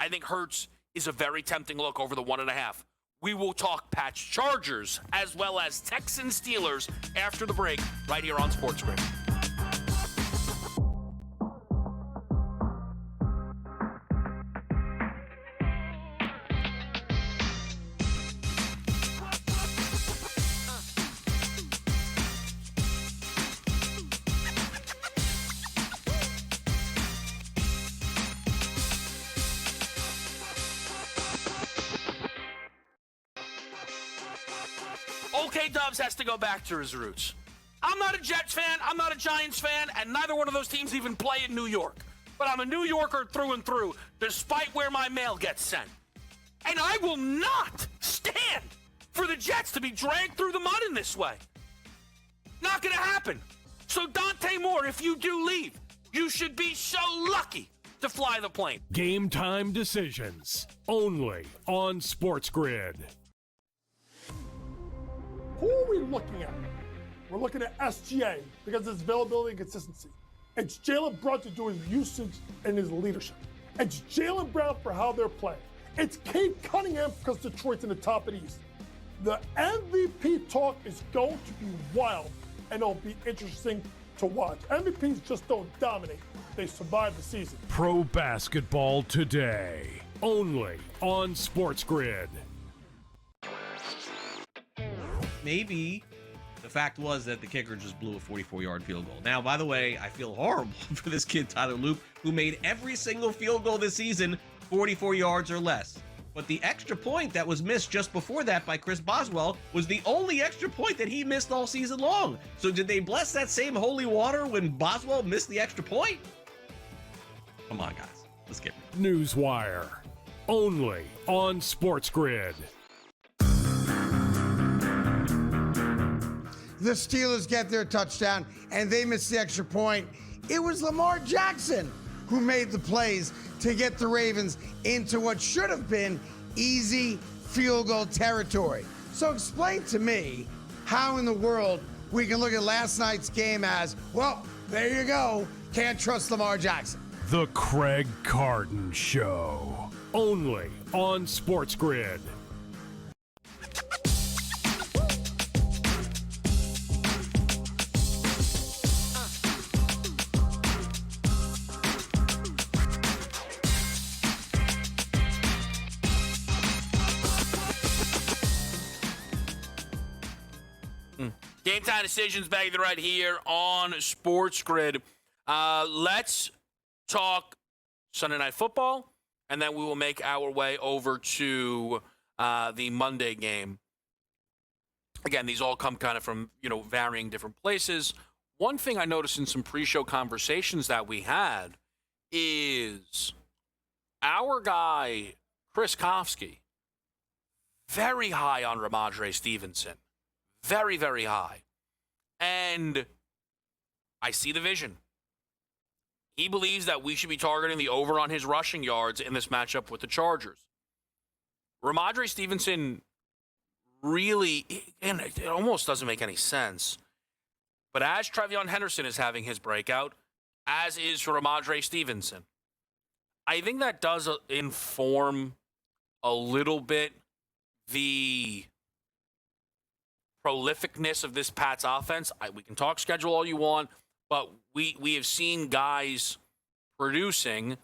Speaker 7: I think Hurts is a very tempting look over the 1.5. We will talk Pats Chargers as well as Texans Steelers after the break right here on SportsGrid. Okay, Dubs has to go back to his roots. I'm not a Jets fan, I'm not a Giants fan, and neither one of those teams even play in New York. But I'm a New Yorker through and through, despite where my mail gets sent. And I will not stand for the Jets to be dragged through the mud in this way. Not gonna happen. So Dante Moore, if you do leave, you should be so lucky to fly the plane.
Speaker 2: Game time decisions, only on SportsGrid.
Speaker 1: Who are we looking at? We're looking at SGA because of his availability and consistency. It's Jalen Brown to do his usage and his leadership. It's Jalen Brown for how they're playing. It's Cade Cunningham because Detroit's in the top of the East. The MVP talk is going to be wild, and it'll be interesting to watch. MVPs just don't dominate. They survive the season.
Speaker 2: Pro basketball today, only on SportsGrid.
Speaker 4: Maybe the fact was that the kicker just blew a 44-yard field goal. Now, by the way, I feel horrible for this kid, Tyler Loop, who made every single field goal this season 44 yards or less. But the extra point that was missed just before that by Chris Boswell was the only extra point that he missed all season long. So did they bless that same holy water when Boswell missed the extra point? Come on, guys. Let's get it.
Speaker 2: Newswire, only on SportsGrid.
Speaker 3: The Steelers get their touchdown, and they miss the extra point. It was Lamar Jackson who made the plays to get the Ravens into what should have been easy field goal territory. So explain to me how in the world we can look at last night's game as, well, there you go, can't trust Lamar Jackson.
Speaker 2: The Craig Carton Show, only on SportsGrid.
Speaker 7: Game time decisions back right here on SportsGrid. Let's talk Sunday Night Football, and then we will make our way over to the Monday game. Again, these all come kind of from, varying different places. One thing I noticed in some pre-show conversations that we had is our guy, Chris Kofsky, very high on Ramondre Stevenson. Very, very high. And I see the vision. He believes that we should be targeting the over on his rushing yards in this matchup with the Chargers. Ramondre Stevenson really, and it almost doesn't make any sense, but as Trevion Henderson is having his breakout, as is Ramondre Stevenson, I think that does inform a little bit the prolificness of this Pats offense. We can talk schedule all you want, but we have seen guys producing,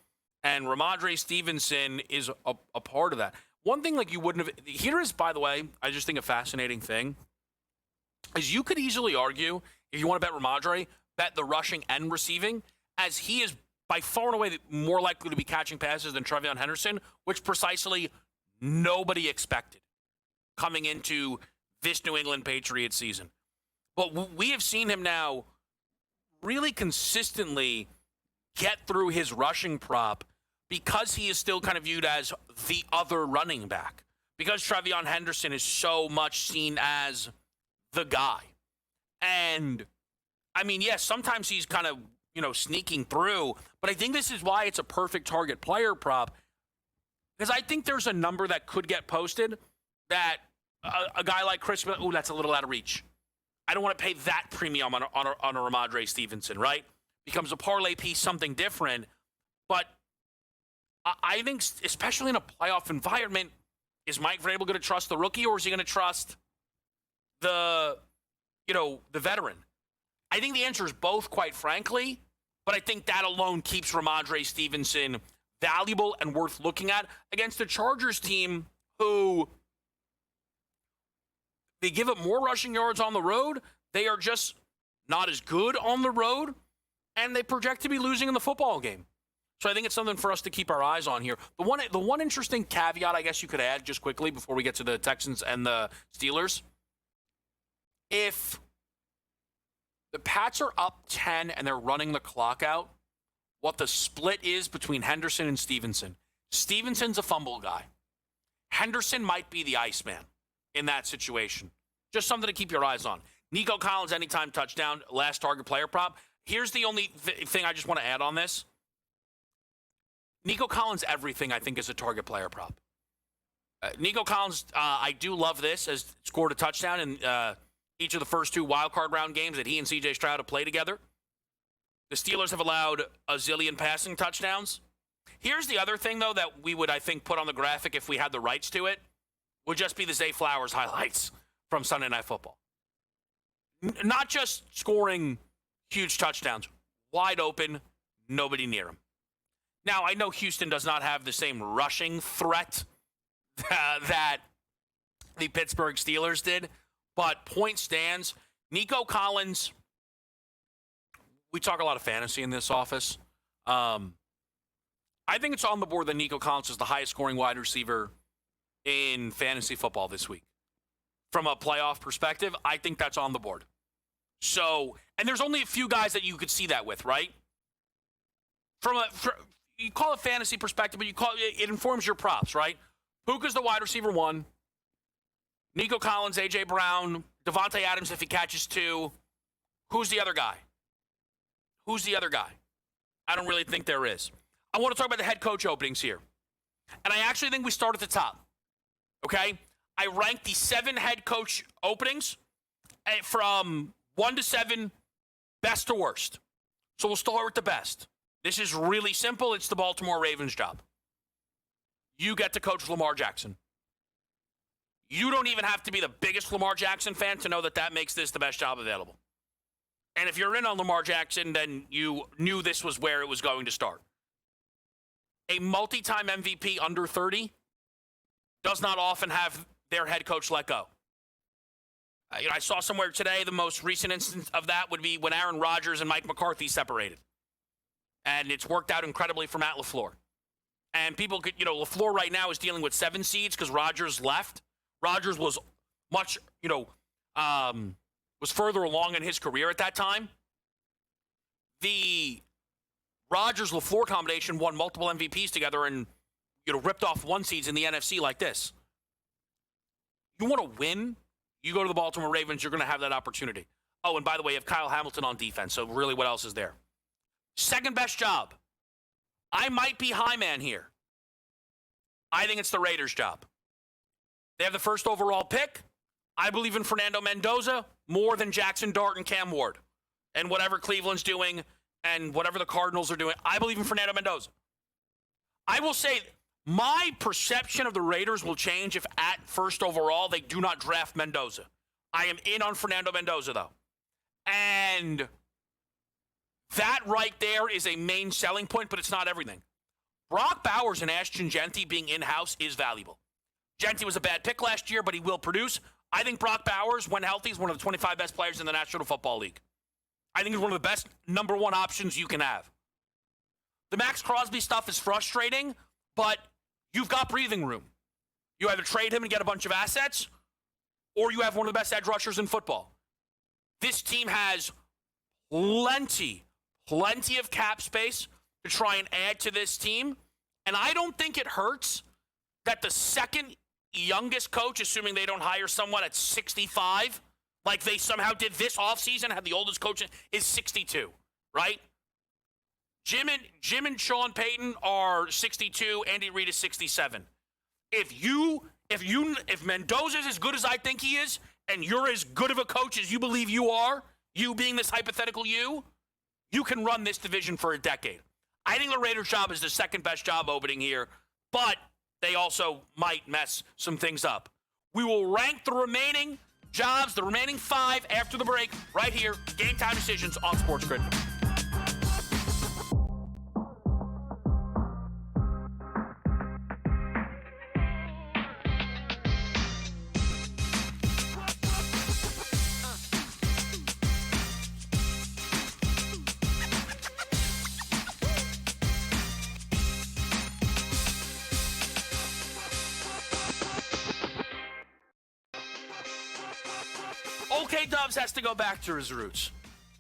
Speaker 7: and Ramondre Stevenson is a part of that. One thing like you wouldn't have, here is, by the way, I just think a fascinating thing, is you could easily argue, if you want to bet Ramondre, bet the rushing and receiving, as he is by far and away more likely to be catching passes than Trevion Henderson, which precisely nobody expected coming into this New England Patriots season. But we have seen him now really consistently get through his rushing prop because he is still kind of viewed as the other running back. Because Trevion Henderson is so much seen as the guy. And, I mean, yes, sometimes he's kind of, sneaking through, but I think this is why it's a perfect target player prop, because I think there's a number that could get posted that a guy like Chris, that's a little out of reach. I don't want to pay that premium on a Ramondre Stevenson, right? Becomes a parlay piece, something different. But I think, especially in a playoff environment, is Mike Vrabel going to trust the rookie, or is he going to trust the veteran? I think the answer is both, quite frankly, but I think that alone keeps Ramondre Stevenson valuable and worth looking at against the Chargers team who they give up more rushing yards on the road. They are just not as good on the road, and they project to be losing in the football game. So I think it's something for us to keep our eyes on here. The one interesting caveat I guess you could add just quickly before we get to the Texans and the Steelers, if the Pats are up 10 and they're running the clock out, what the split is between Henderson and Stevenson. Stevenson's a fumble guy. Henderson might be the Iceman in that situation. Just something to keep your eyes on. Nico Collins, anytime touchdown, last target player prop. Here's the only thing I just want to add on this. Nico Collins, everything I think is a target player prop. Nico Collins, I do love this, has scored a touchdown in each of the first two wildcard round games that he and C.J. Stroud have played together. The Steelers have allowed a zillion passing touchdowns. Here's the other thing, though, that we would, I think, put on the graphic if we had the rights to it, would just be the Zay Flowers highlights from Sunday Night Football. Not just scoring huge touchdowns, wide open, nobody near him. Now, I know Houston does not have the same rushing threat that the Pittsburgh Steelers did, but point stands. Nico Collins, we talk a lot of fantasy in this office. I think it's on the board that Nico Collins is the highest scoring wide receiver in fantasy football this week. From a playoff perspective, I think that's on the board. So, and there's only a few guys that you could see that with, right? You call it fantasy perspective, but it informs your props, right? Puka's the wide receiver 1. Nico Collins, A.J. Brown, Devontae Adams if he catches 2. Who's the other guy? I don't really think there is. I want to talk about the head coach openings here. And I actually think we start at the top. Okay? I ranked the 7 head coach openings from 1 to 7, best to worst. So we'll start with the best. This is really simple. It's the Baltimore Ravens' job. You get to coach Lamar Jackson. You don't even have to be the biggest Lamar Jackson fan to know that makes this the best job available. And if you're in on Lamar Jackson, then you knew this was where it was going to start. A multi-time MVP under 30 does not often have their head coach let go. I saw somewhere today the most recent instance of that would be when Aaron Rodgers and Mike McCarthy separated. And it's worked out incredibly for Matt LaFleur. And people could, LaFleur right now is dealing with 7 seeds because Rodgers left. Rodgers was much, was further along in his career at that time. The Rodgers-LaFleur combination won multiple MVPs together and, ripped off 1 seeds in the NFC like this. You want to win? You go to the Baltimore Ravens, you're going to have that opportunity. Oh, and by the way, you have Kyle Hamilton on defense, so really what else is there? Second best job. I might be high man here. I think it's the Raiders' job. They have the first overall pick. I believe in Fernando Mendoza more than Jackson Dart and Cam Ward. And whatever Cleveland's doing and whatever the Cardinals are doing, I believe in Fernando Mendoza. I will say my perception of the Raiders will change if at first overall they do not draft Mendoza. I am in on Fernando Mendoza, though. And that right there is a main selling point, but it's not everything. Brock Bowers and Ashton Genty being in-house is valuable. Genty was a bad pick last year, but he will produce. I think Brock Bowers, when healthy, is one of the 25 best players in the National Football League. I think he's one of the best number one options you can have. The Max Crosby stuff is frustrating, but you've got breathing room. You either trade him and get a bunch of assets, or you have one of the best edge rushers in football. This team has plenty of cap space to try and add to this team, and I don't think it hurts that the second youngest coach, assuming they don't hire someone at 65, like they somehow did this offseason, had the oldest coach, is 62, right? Jim and Sean Payton are 62, Andy Reid is 67. If Mendoza's as good as I think he is, and you're as good of a coach as you believe you are, you being this hypothetical you can run this division for a decade. I think the Raiders' job is the second best job opening here, but they also might mess some things up. We will rank the remaining jobs, the remaining 5 after the break, right here, Game Time Decisions on SportsGrid. OK Dubs has to go back to his roots.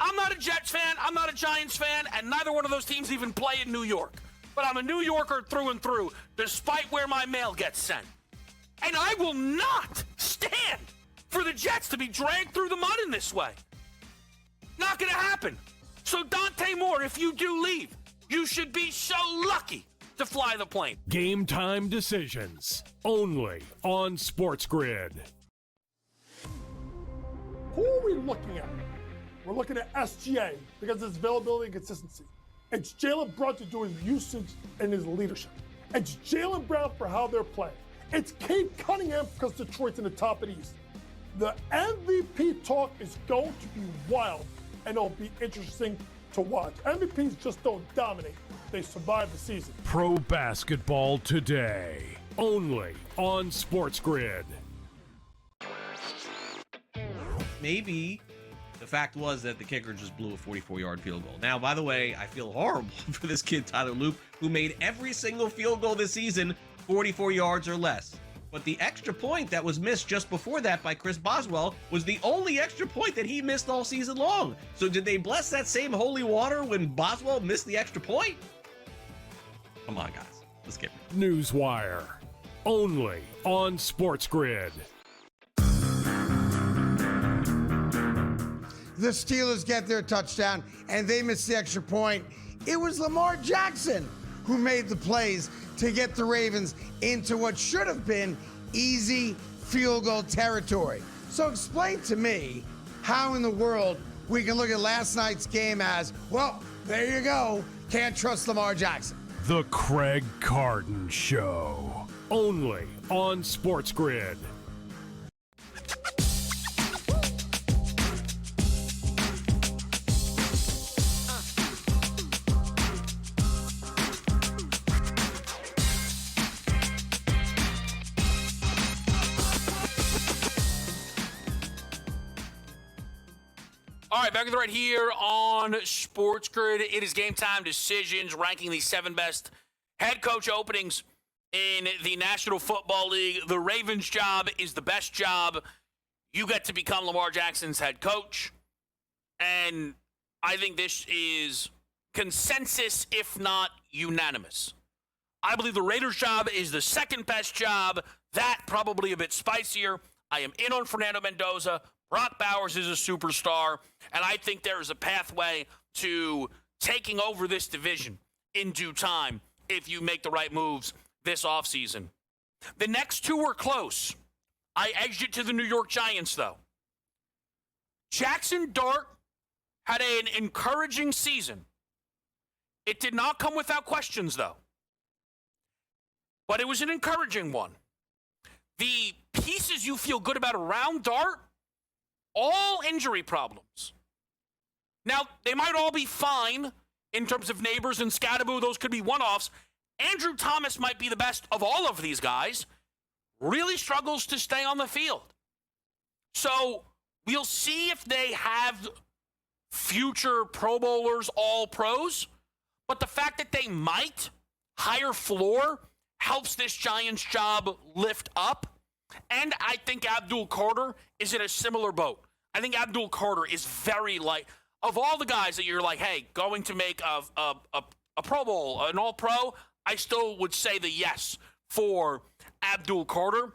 Speaker 7: I'm not a Jets fan, I'm not a Giants fan, and neither one of those teams even play in New York. But I'm a New Yorker through and through, despite where my mail gets sent. And I will not stand for the Jets to be dragged through the mud in this way. Not gonna happen. So Dante Moore, if you do leave, you should be so lucky to fly the plane.
Speaker 2: Game Time Decisions, only on SportsGrid.
Speaker 1: Who are we looking at? We're looking at SGA because of his availability and consistency. It's Jalen Brown to do his usage and his leadership. It's Jaylen Brown for how they're playing. It's Cade Cunningham because Detroit's in the top of the East. The MVP talk is going to be wild, and it'll be interesting to watch. MVPs just don't dominate. They survive the season.
Speaker 2: Pro basketball today, only on SportsGrid.
Speaker 4: Maybe the fact was that the kicker just blew a 44-yard field goal. Now, by the way, I feel horrible for this kid, Tyler Loop, who made every single field goal this season 44 yards or less. But the extra point that was missed just before that by Chris Boswell was the only extra point that he missed all season long. So did they bless that same holy water when Boswell missed the extra point? Come on, guys. Let's get it.
Speaker 2: Newswire, only on SportsGrid.
Speaker 3: The Steelers get their touchdown, and they miss the extra point. It was Lamar Jackson who made the plays to get the Ravens into what should have been easy field goal territory. So explain to me how in the world we can look at last night's game as, well, there you go, can't trust Lamar Jackson.
Speaker 2: The Craig Carton Show, only on SportsGrid.
Speaker 7: All right, back with right here on SportsGrid. It is Game Time Decisions, ranking the 7 best head coach openings in the National Football League. The Ravens' job is the best job. You get to become Lamar Jackson's head coach. And I think this is consensus, if not unanimous. I believe the Raiders' job is the second best job. That probably a bit spicier. I am in on Fernando Mendoza. Brock Bowers is a superstar, and I think there is a pathway to taking over this division in due time if you make the right moves this offseason. The next two were close. I edged it to the New York Giants, though. Jackson Dart had an encouraging season. It did not come without questions, though. But it was an encouraging one. The pieces you feel good about around Dart, all injury problems. Now, they might all be fine in terms of Neighbors and Scadaboo. Those could be one-offs. Andrew Thomas might be the best of all of these guys. Really struggles to stay on the field. So we'll see if they have future Pro Bowlers, all pros. But the fact that they might, higher floor, helps this Giants job lift up. And I think Abdul Carter is in a similar boat. I think Abdul Carter is very light. Of all the guys that you're like, hey, going to make a Pro Bowl, an All-Pro, I still would say the yes for Abdul Carter.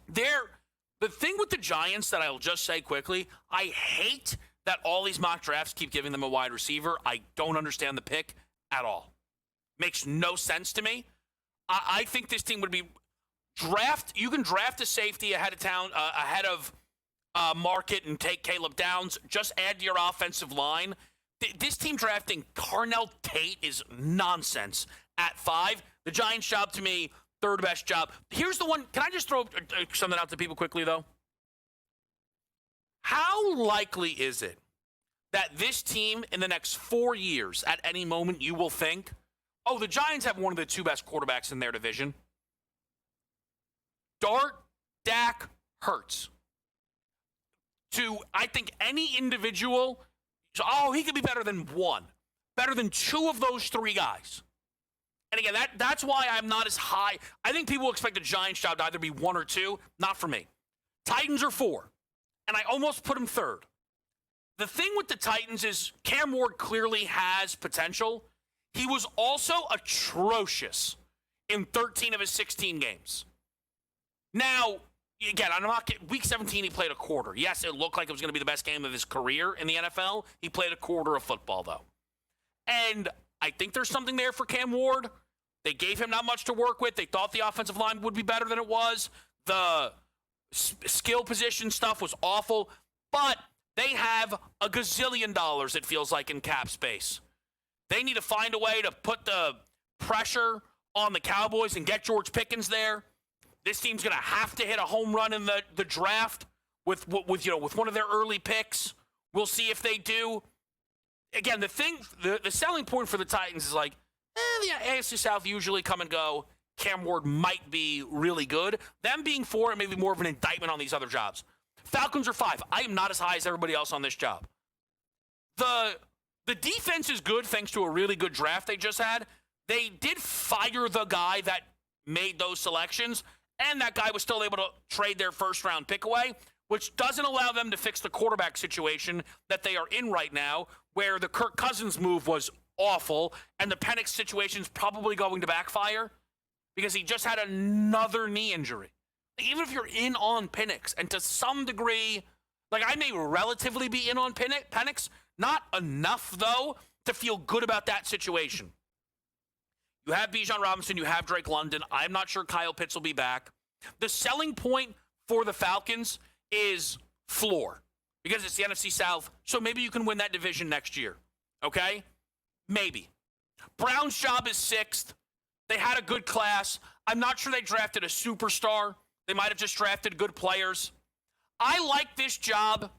Speaker 7: The thing with the Giants that I'll just say quickly, I hate that all these mock drafts keep giving them a wide receiver. I don't understand the pick at all. Makes no sense to me. I think this team would be you can draft a safety ahead of Market and take Caleb Downs. Just add to your offensive line. This team drafting Carnell Tate is nonsense at 5. The Giants' job, to me, third best job. Here's the one. Can I just throw something out to people quickly, though? How likely is it that this team in the next 4 years, at any moment, you will think, oh, the Giants have one of the 2 best quarterbacks in their division? Dart, Dak, Hurts. To, I think, any individual, he could be better than one. Better than 2 of those 3 guys. And again, that's why I'm not as high. I think people expect the Giants job to either be 1 or 2. Not for me. Titans are 4. And I almost put them 3rd. The thing with the Titans is Cam Ward clearly has potential. He was also atrocious in 13 of his 16 games. Now, again, week 17, he played a quarter. Yes, it looked like it was going to be the best game of his career in the NFL. He played a quarter of football, though. And I think there's something there for Cam Ward. They gave him not much to work with. They thought the offensive line would be better than it was. The skill position stuff was awful. But they have a gazillion dollars, it feels like, in cap space. They need to find a way to put the pressure on the Cowboys and get George Pickens there. This team's going to have to hit a home run in the draft with one of their early picks. We'll see if they do. Again, the selling point for the Titans is like, the AFC South usually come and go. Cam Ward might be really good. Them being 4, it may be more of an indictment on these other jobs. Falcons are 5. I am not as high as everybody else on this job. The defense is good thanks to a really good draft they just had. They did fire the guy that made those selections, and that guy was still able to trade their first-round pick away, which doesn't allow them to fix the quarterback situation that they are in right now, where the Kirk Cousins move was awful, and the Penix situation is probably going to backfire because he just had another knee injury. Even if you're in on Penix, and to some degree, like I may relatively be in on Penix, not enough, though, to feel good about that situation. You have Bijan Robinson, you have Drake London. I'm not sure Kyle Pitts will be back. The selling point for the Falcons is floor because it's the NFC South, so maybe you can win that division next year, okay? Maybe. Brown's job is 6th. They had a good class. I'm not sure they drafted a superstar. They might have just drafted good players. I like this job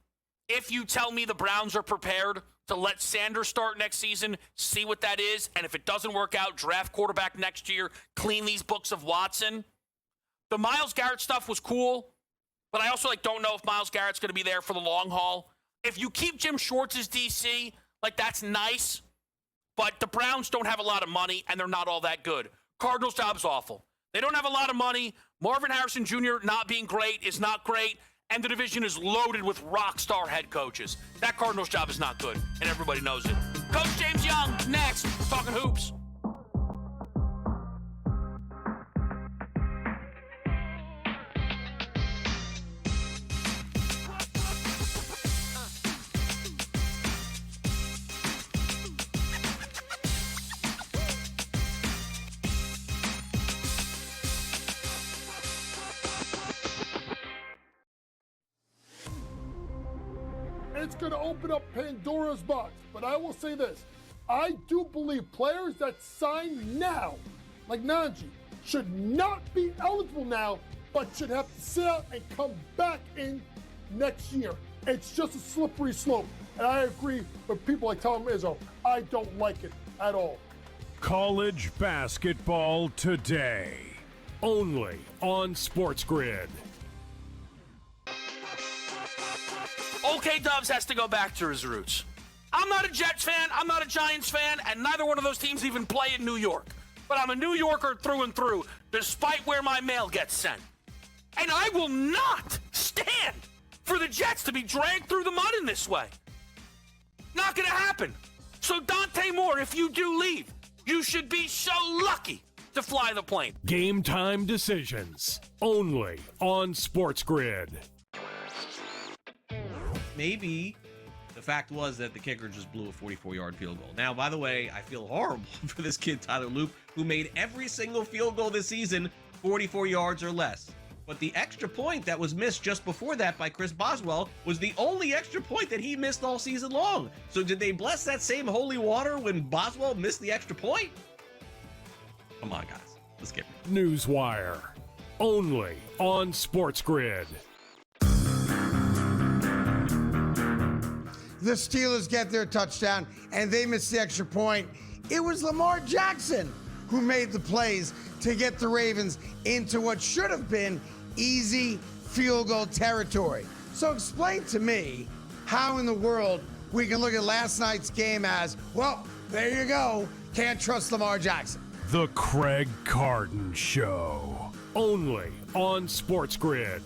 Speaker 7: if you tell me the Browns are prepared to let Sanders start next season, see what that is, and if it doesn't work out, draft quarterback next year, clean these books of Watson. The Myles Garrett stuff was cool, but I also don't know if Myles Garrett's going to be there for the long haul. If you keep Jim Schwartz as DC, that's nice, but the Browns don't have a lot of money, and they're not all that good. Cardinals' job's awful. They don't have a lot of money. Marvin Harrison Jr. not being great is not great. And the division is loaded with rock star head coaches. That Cardinals job is not good, and everybody knows it. Coach James Young, next, talking hoops.
Speaker 1: it's going to open up Pandora's box. But I will say this. I do believe players that sign now, like Najee, should not be eligible now, but should have to sit out and come back in next year. It's just a slippery slope. And I agree with people like Tom Izzo. I don't like it at all.
Speaker 2: College basketball today. Only on SportsGrid.
Speaker 7: OK Dubs has to go back to his roots. I'm not a Jets fan, I'm not a Giants fan, and neither one of those teams even play in New York. But I'm a New Yorker through and through, despite where my mail gets sent. And I will not stand for the Jets to be dragged through the mud in this way. Not going to happen. So Dante Moore, if you do leave, you should be so lucky to fly the plane.
Speaker 2: Game time decisions. Only on SportsGrid.
Speaker 4: Maybe the fact was that the kicker just blew a 44-yard field goal. Now, by the way, I feel horrible for this kid, Tyler Loop, who made every single field goal this season 44 yards or less. But the extra point that was missed just before that by Chris Boswell was the only extra point that he missed all season long. So did they bless that same holy water when Boswell missed the extra point? Come on, guys. Let's get it.
Speaker 2: Newswire. Only on SportsGrid.
Speaker 3: The Steelers get their touchdown, and they miss the extra point. It was Lamar Jackson who made the plays to get the Ravens into what should have been easy field goal territory. So explain to me how in the world we can look at last night's game as, well, there you go, can't trust Lamar Jackson.
Speaker 2: The Craig Carton Show. Only on SportsGrid.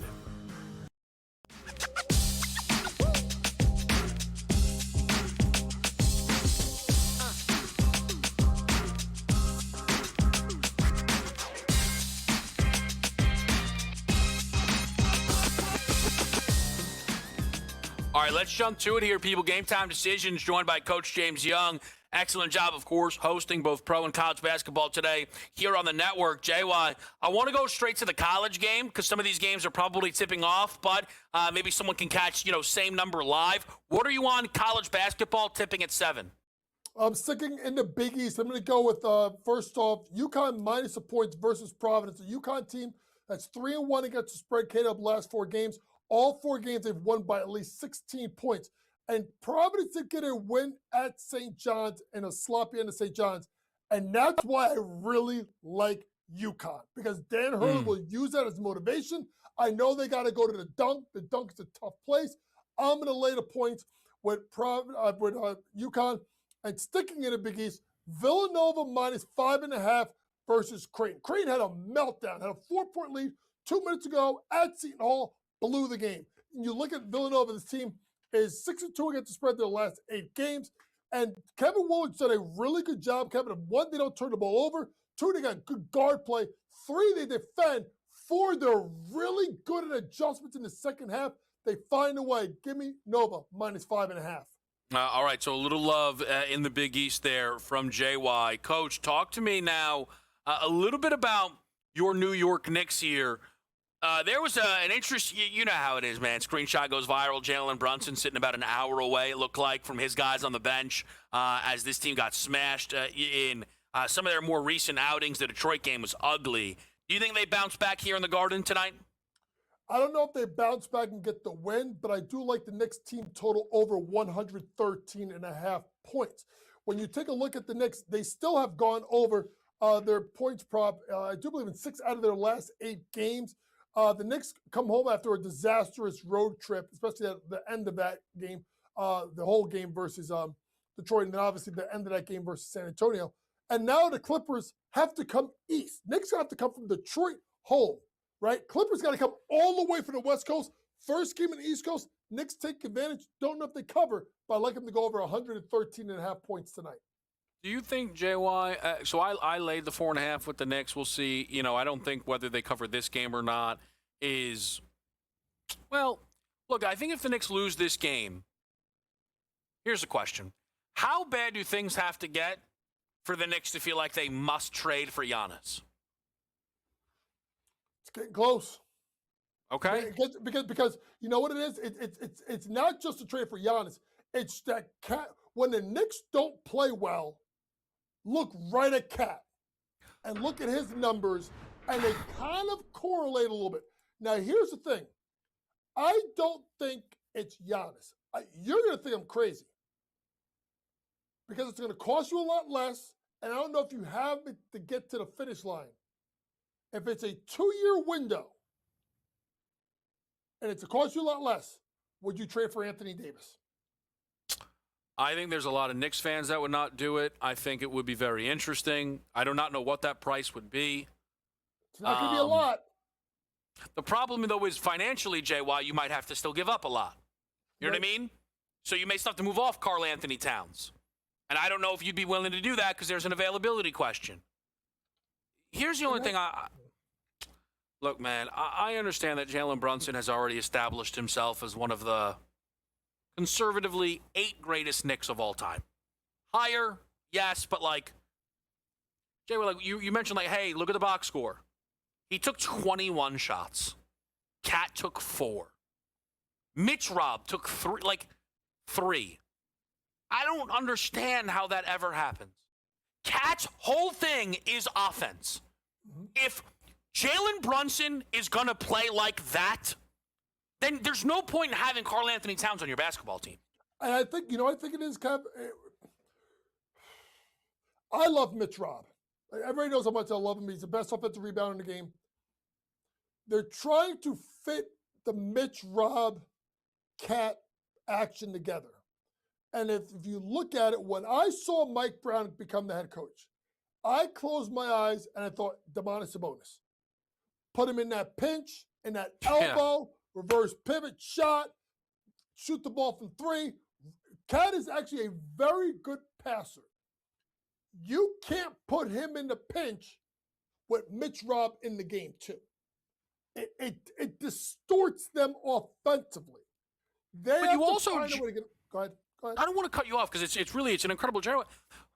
Speaker 7: All right, let's jump to it here, people. Game Time Decisions, joined by Coach James Young. Excellent job, of course, hosting both pro and college basketball today here on the network. JY, I want to go straight to the college game because some of these games are probably tipping off, but maybe someone can catch, same number live. What are you on college basketball tipping at 7?
Speaker 1: I'm sticking in the Big East. I'm going to go with, first off, UConn minus the points versus Providence. A UConn team that's 3-1 against the spread, K-Dub last 4 games. All 4 games they've won by at least 16 points. And Providence did get a win at St. John's and a sloppy end of St. John's. And that's why I really like UConn, because Dan Hurley will use that as motivation. I know they got to go to the dunk. The dunk is a tough place. I'm going to lay the points with UConn. And sticking in the Big East, Villanova minus 5.5 versus Creighton. Creighton had a meltdown, had a 4-point lead 2 minutes ago at Seton Hall, blew the game. And you look at Villanova, this team is 6-2 against the spread their last 8 games. And Kevin Woolard's done a really good job, Kevin. 1, they don't turn the ball over. 2, they got good guard play. 3, they defend. 4, they're really good at adjustments in the second half. They find a way. Give me Nova minus 5.5.
Speaker 7: All right, so a little love in the Big East there from JY. Coach, talk to me now a little bit about your New York Knicks here. There was an interest, you know how it is, man. Screenshot goes viral. Jalen Brunson sitting about an hour away, it looked like, from his guys on the bench as this team got smashed in some of their more recent outings. The Detroit game was ugly. Do you think they bounce back here in the Garden tonight?
Speaker 1: I don't know if they bounce back and get the win, but I do like the Knicks team total over 113.5 points. When you take a look at the Knicks, they still have gone over their points prop, I do believe, in 6 out of their last 8 games. The Knicks come home after a disastrous road trip, especially at the end of that game, the whole game versus Detroit, and then obviously the end of that game versus San Antonio. And now the Clippers have to come east. Knicks have to come from Detroit home, right? Clippers got to come all the way from the West Coast. First game on the East Coast, Knicks take advantage. Don't know if they cover, but I like them to go over 113.5 points tonight.
Speaker 7: Do you think, JY, so I laid the 4.5 with the Knicks. We'll see. I don't think whether they cover this game or not is, well, look, I think if the Knicks lose this game, here's the question. How bad do things have to get for the Knicks to feel like they must trade for Giannis?
Speaker 1: It's getting close.
Speaker 7: Okay.
Speaker 1: Because you know what it is? It's not just a trade for Giannis. It's that Cat. When the Knicks don't play well, look right at Cat and look at his numbers, and they kind of correlate a little bit. Now, here's the thing. I don't think it's Giannis. You're going to think I'm crazy because it's going to cost you a lot less, and I don't know if you have it to get to the finish line. If it's a 2-year window and it's going to cost you a lot less, would you trade for Anthony Davis?
Speaker 7: I think there's a lot of Knicks fans that would not do it. I think it would be very interesting. I do not know what that price would be.
Speaker 1: It's not going to be a lot.
Speaker 7: The problem, though, is financially, JY, you might have to still give up a lot. You know what I mean? So you may still have to move off Karl Anthony Towns. And I don't know if you'd be willing to do that because there's an availability question. Here's the only thing Look, man, I understand that Jalen Brunson has already established himself as one of the conservatively 8 greatest Knicks of all time. Higher, yes, but Jay, you mentioned hey, look at the box score. He took 21 shots. Cat took 4. Mitch Robb took 3. I don't understand how that ever happens. Cat's whole thing is offense. If Jalen Brunson is going to play like that, then there's no point in having Karl Anthony Towns on your basketball team.
Speaker 1: And I think, I think it is kind of, I love Mitch Robb. Everybody knows how much I love him. He's the best offensive rebounder in the game. They're trying to fit the Mitch Robb Cat action together. And if you look at it, when I saw Mike Brown become the head coach, I closed my eyes and I thought, Domantas Sabonis. Put him in that pinch, in that elbow, reverse pivot shot, shoot the ball from 3. Cat is actually a very good passer. You can't put him in the pinch with Mitch Robb in the game too. It distorts them offensively.
Speaker 7: But you also
Speaker 1: go ahead.
Speaker 7: I don't want to cut you off because it's an incredible general.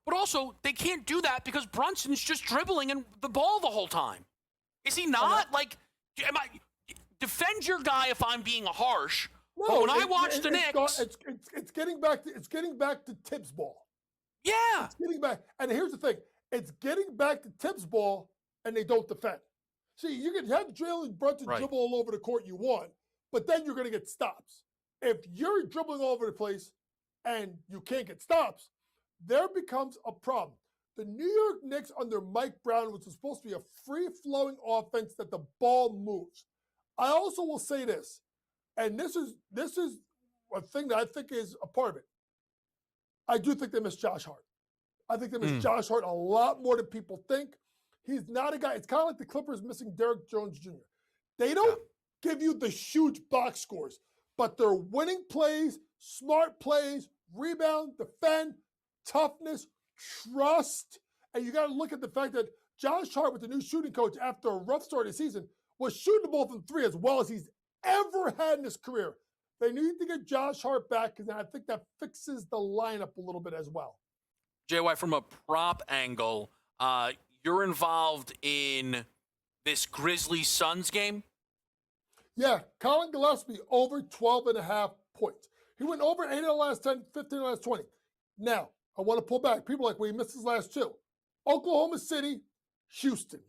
Speaker 7: But also they can't do that because Brunson's just dribbling and the ball the whole time. Is he not? Defend your guy if I'm being harsh. No, but when I watch the Knicks,
Speaker 1: it's getting back to Tibbs ball.
Speaker 7: Yeah,
Speaker 1: it's getting back. And here's the thing: it's getting back to Tibbs ball, and they don't defend. See, you can have Jalen Brunson dribble all over the court you want, but then you're going to get stops. If you're dribbling all over the place and you can't get stops, there becomes a problem. The New York Knicks under Mike Brown was supposed to be a free-flowing offense that the ball moves. I also will say this, and this is a thing that I think is a part of it. I do think they miss Josh Hart. I think they miss Josh Hart a lot more than people think. He's not a guy. It's kind of like the Clippers missing Derrick Jones Jr. They don't give you the huge box scores, but they're winning plays, smart plays, rebound, defend, toughness, trust. And you got to look at the fact that Josh Hart, with the new shooting coach after a rough start of the season, was shooting the ball from 3 as well as he's ever had in his career. They need to get Josh Hart back because I think that fixes the lineup a little bit as well.
Speaker 7: JY, from a prop angle, you're involved in this Grizzlies Suns game?
Speaker 1: Yeah, Colin Gillespie over 12.5 points. He went over 8 in the last 10, 15 in the last 20. Now, I want to pull back. People are like, well, he missed his last 2. Oklahoma City, Houston.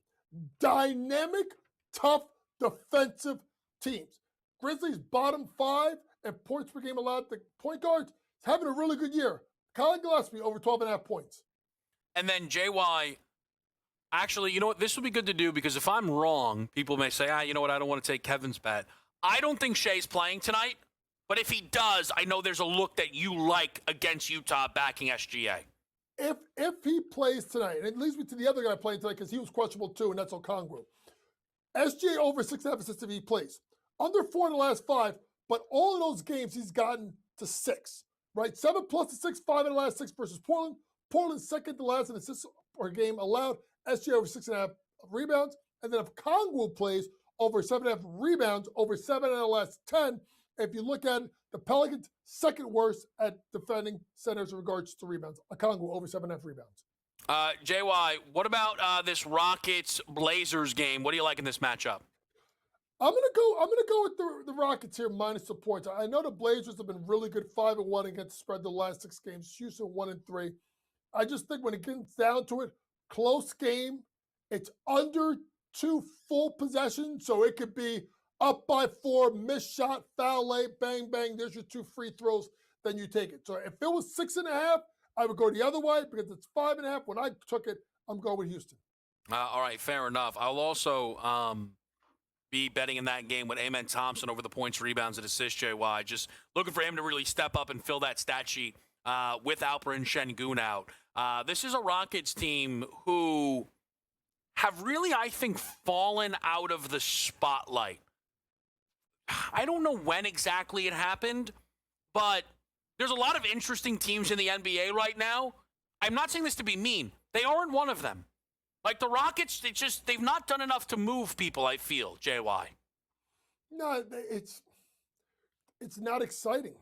Speaker 1: Dynamic, tough, defensive teams. Grizzlies bottom 5 and points per game allowed. The point guards having a really good year. Colin Gillespie over 12.5 points.
Speaker 7: And then JY, actually, you know what? This would be good to do because if I'm wrong, people may say, you know what? I don't want to take Kevin's bet. I don't think Shea's playing tonight, but if he does, I know there's a look that you like against Utah backing SGA.
Speaker 1: If he plays tonight, and it leads me to the other guy playing tonight because he was questionable too, and that's Okongwu. SGA over 6.5 assists if he plays. Under 4 in the last 5, but all of those games he's gotten to 6, right? 7 plus to 6, 5 in the last 6 versus Portland. Portland second to last in assists per game allowed. SGA over 6.5 rebounds. And then if Okongwu plays over 7.5 rebounds, over 7 in the last 10, if you look at it, the Pelicans second worst at defending centers in regards to rebounds. Okongwu over 7.5 rebounds.
Speaker 7: JY, what about this Rockets-Blazers game? What do you like in this matchup?
Speaker 1: I'm gonna go with the Rockets here minus the points. I know the Blazers have been really good, 5-1 against the spread the last 6 games. Houston 1-3. I just think when it gets down to it, close game. It's under 2 full possessions, so it could be up by 4, missed shot, foul late, bang bang. There's your 2 free throws. Then you take it. So if it was 6.5, I would go the other way because it's 5.5. When I took it, I'm going with Houston.
Speaker 7: All right, fair enough. I'll also be betting in that game with Amen Thompson over the points, rebounds, and assists, JY. Just looking for him to really step up and fill that stat sheet with Alperen Şengün out. This is a Rockets team who have really, I think, fallen out of the spotlight. I don't know when exactly it happened, but there's a lot of interesting teams in the NBA right now. I'm not saying this to be mean. They aren't one of them. Like the Rockets, they've not done enough to move people, I feel, JY.
Speaker 1: No, it's not exciting.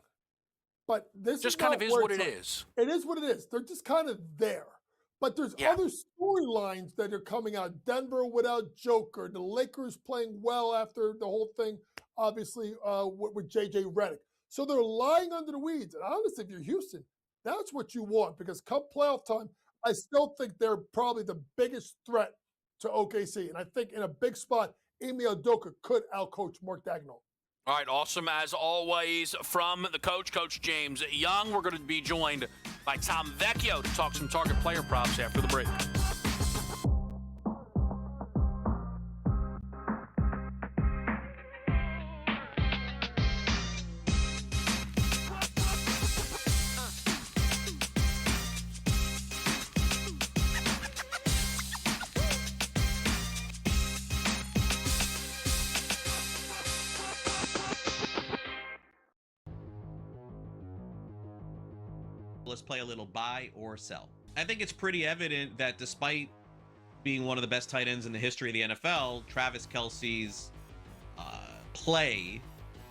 Speaker 1: But this
Speaker 7: just
Speaker 1: is
Speaker 7: kind of is what it
Speaker 1: like.
Speaker 7: is.
Speaker 1: It is what it is. They're just kind of there. But there's other storylines that are coming out. Denver without Joker. The Lakers playing well after the whole thing, obviously, with J.J. Redick. So they're lying under the weeds. And honestly, if you're Houston, that's what you want. Because come playoff time, I still think they're probably the biggest threat to OKC. And I think in a big spot, Ime Udoka could outcoach Mark Daigneault.
Speaker 7: All right, awesome as always from the coach, Coach James Young. We're going to be joined by Tom Vecchio to talk some target player props after the break.
Speaker 4: Let's play a little buy or sell. I think it's pretty evident that despite being one of the best tight ends in the history of the NFL, Travis Kelce's play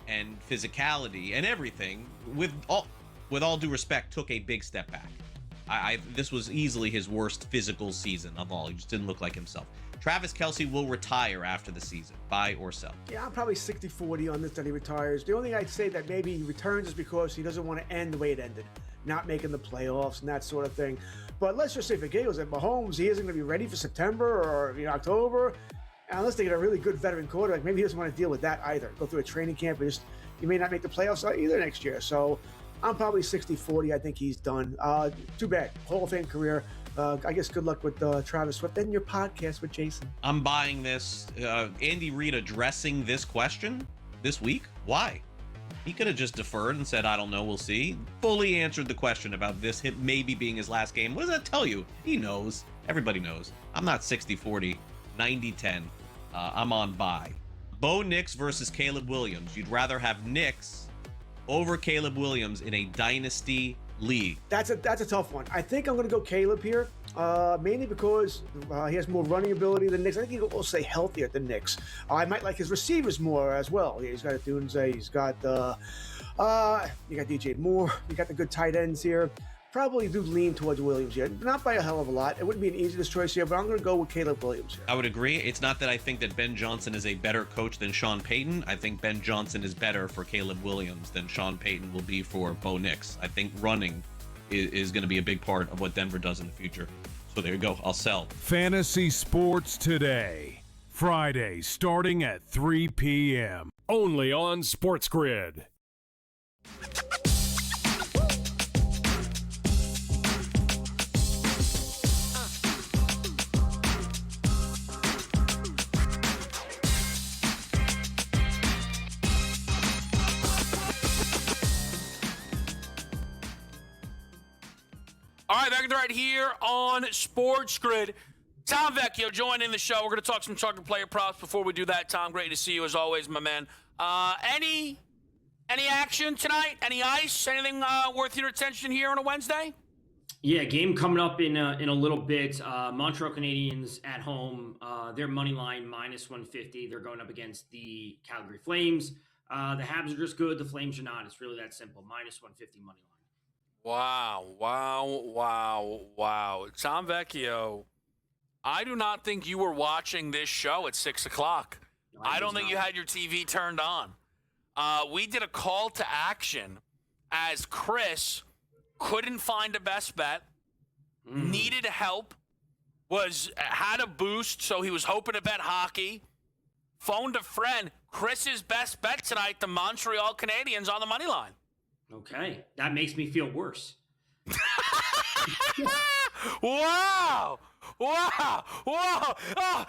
Speaker 4: and physicality and everything, with all due respect, took a big step back. This was easily his worst physical season of all. He just didn't look like himself. Travis Kelce will retire after the season. Buy or sell?
Speaker 8: Yeah, I'm probably 60-40 on this that he retires. The only thing I'd say that maybe he returns is because he doesn't want to end the way it ended, not making the playoffs and that sort of thing. But let's just say for Gales and Mahomes, he isn't going to be ready for September or October. Unless they get a really good veteran quarterback, maybe he doesn't want to deal with that either. Go through a training camp and he may not make the playoffs either next year. So I'm probably 60-40. I think he's done. Too bad. Hall of Fame career. I guess good luck with Travis Swift and your podcast with Jason.
Speaker 4: I'm buying this. Andy Reid addressing this question this week. Why? He could have just deferred and said, I don't know, we'll see. Fully answered the question about this hit maybe being his last game. What does that tell you? He knows. Everybody knows. I'm not 60-40, 90-10. I'm on buy. Bo Nix versus Caleb Williams. You'd rather have Nix over Caleb Williams in a dynasty league.
Speaker 8: That's a tough one. I think I'm going to go Caleb here, mainly because he has more running ability than Nix. I think he'll also stay healthier than Nix. I might like his receivers more as well. He's got a Dunze. He's got you got DJ Moore. You got the good tight ends here. Probably do lean towards Williams here. Not by a hell of a lot. It wouldn't be an easiest choice here, but I'm going to go with Caleb Williams here.
Speaker 4: I would agree. It's not that I think that Ben Johnson is a better coach than Sean Payton. I think Ben Johnson is better for Caleb Williams than Sean Payton will be for Bo Nix. I think running is going to be a big part of what Denver does in the future. So there you go. I'll sell.
Speaker 2: Fantasy Sports Today. Friday, starting at 3 p.m. Only on SportsGrid.
Speaker 7: All right, back right here on SportsGrid. Tom Vecchio joining the show. We're going to talk some target player props. Before we do that, Tom, great to see you as always, my man. Any action tonight? Any ice? Anything worth your attention here on a Wednesday?
Speaker 9: Yeah, game coming up in a little bit. Montreal Canadiens at home. Their money line -150. They're going up against the Calgary Flames. The Habs are just good. The Flames are not. It's really that simple. -150 money line.
Speaker 7: Wow. Tom Vecchio, I do not think you were watching this show at 6 o'clock. I don't think you had your TV turned on. We did a call to action as Chris couldn't find a best bet, needed help, had a boost, so he was hoping to bet hockey, phoned a friend. Chris's best bet tonight, the Montreal Canadiens on the money line.
Speaker 9: Okay, that makes me feel worse.
Speaker 7: Wow! Oh,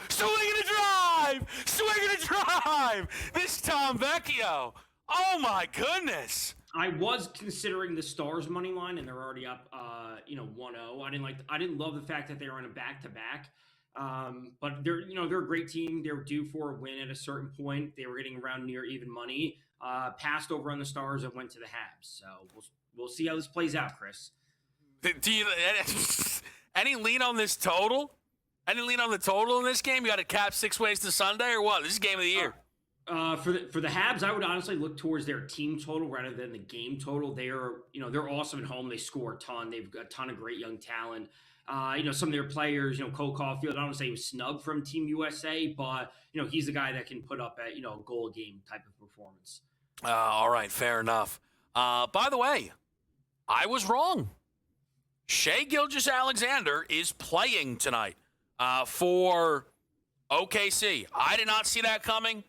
Speaker 7: swing and a drive! This Tom Vecchio. Oh my goodness!
Speaker 9: I was considering the Stars money line, and they're already up, 1-0. I didn't love the fact that they were on a back-to-back. But they're a great team. They were due for a win at a certain point. They were getting around near even money. Passed over on the Stars and went to the Habs. So we'll see how this plays out, Chris.
Speaker 7: Do you any lean on this total? Any lean on the total in this game? You got to cap 6 ways to Sunday or what? This is game of the year.
Speaker 9: For the Habs, I would honestly look towards their team total rather than the game total. They're awesome at home. They score a ton. They've got a ton of great young talent. Some of their players, Cole Caulfield, I don't want to say he was snubbed from Team USA, but, he's the guy that can put up a goal a game type of performance.
Speaker 7: All right, fair enough. By the way, I was wrong. Shai Gilgeous-Alexander is playing tonight for OKC. I did not see that coming.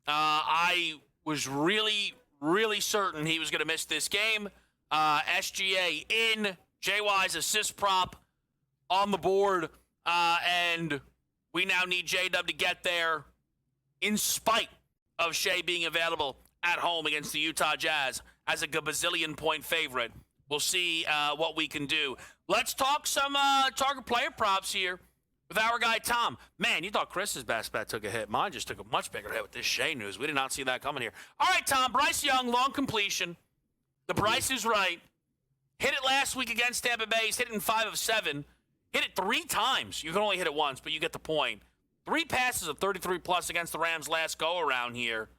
Speaker 7: I was really, really certain he was going to miss this game. SGA in, JY's assist prop on the board, and we now need J-Dub to get there in spite of Shai being available at home against the Utah Jazz as a gazillion point favorite. We'll see what we can do. Let's talk some target player props here with our guy Tom. Man, you thought Chris's best bet took a hit. Mine just took a much bigger hit with this Shai news. We did not see that coming here. All right, Tom, Bryce Young, long completion. The Bryce is right. Hit it last week against Tampa Bay. He's hit it in 5 of 7. Hit it 3 times. You can only hit it once, but you get the point. 3 passes of 33-plus against the Rams last go-around here.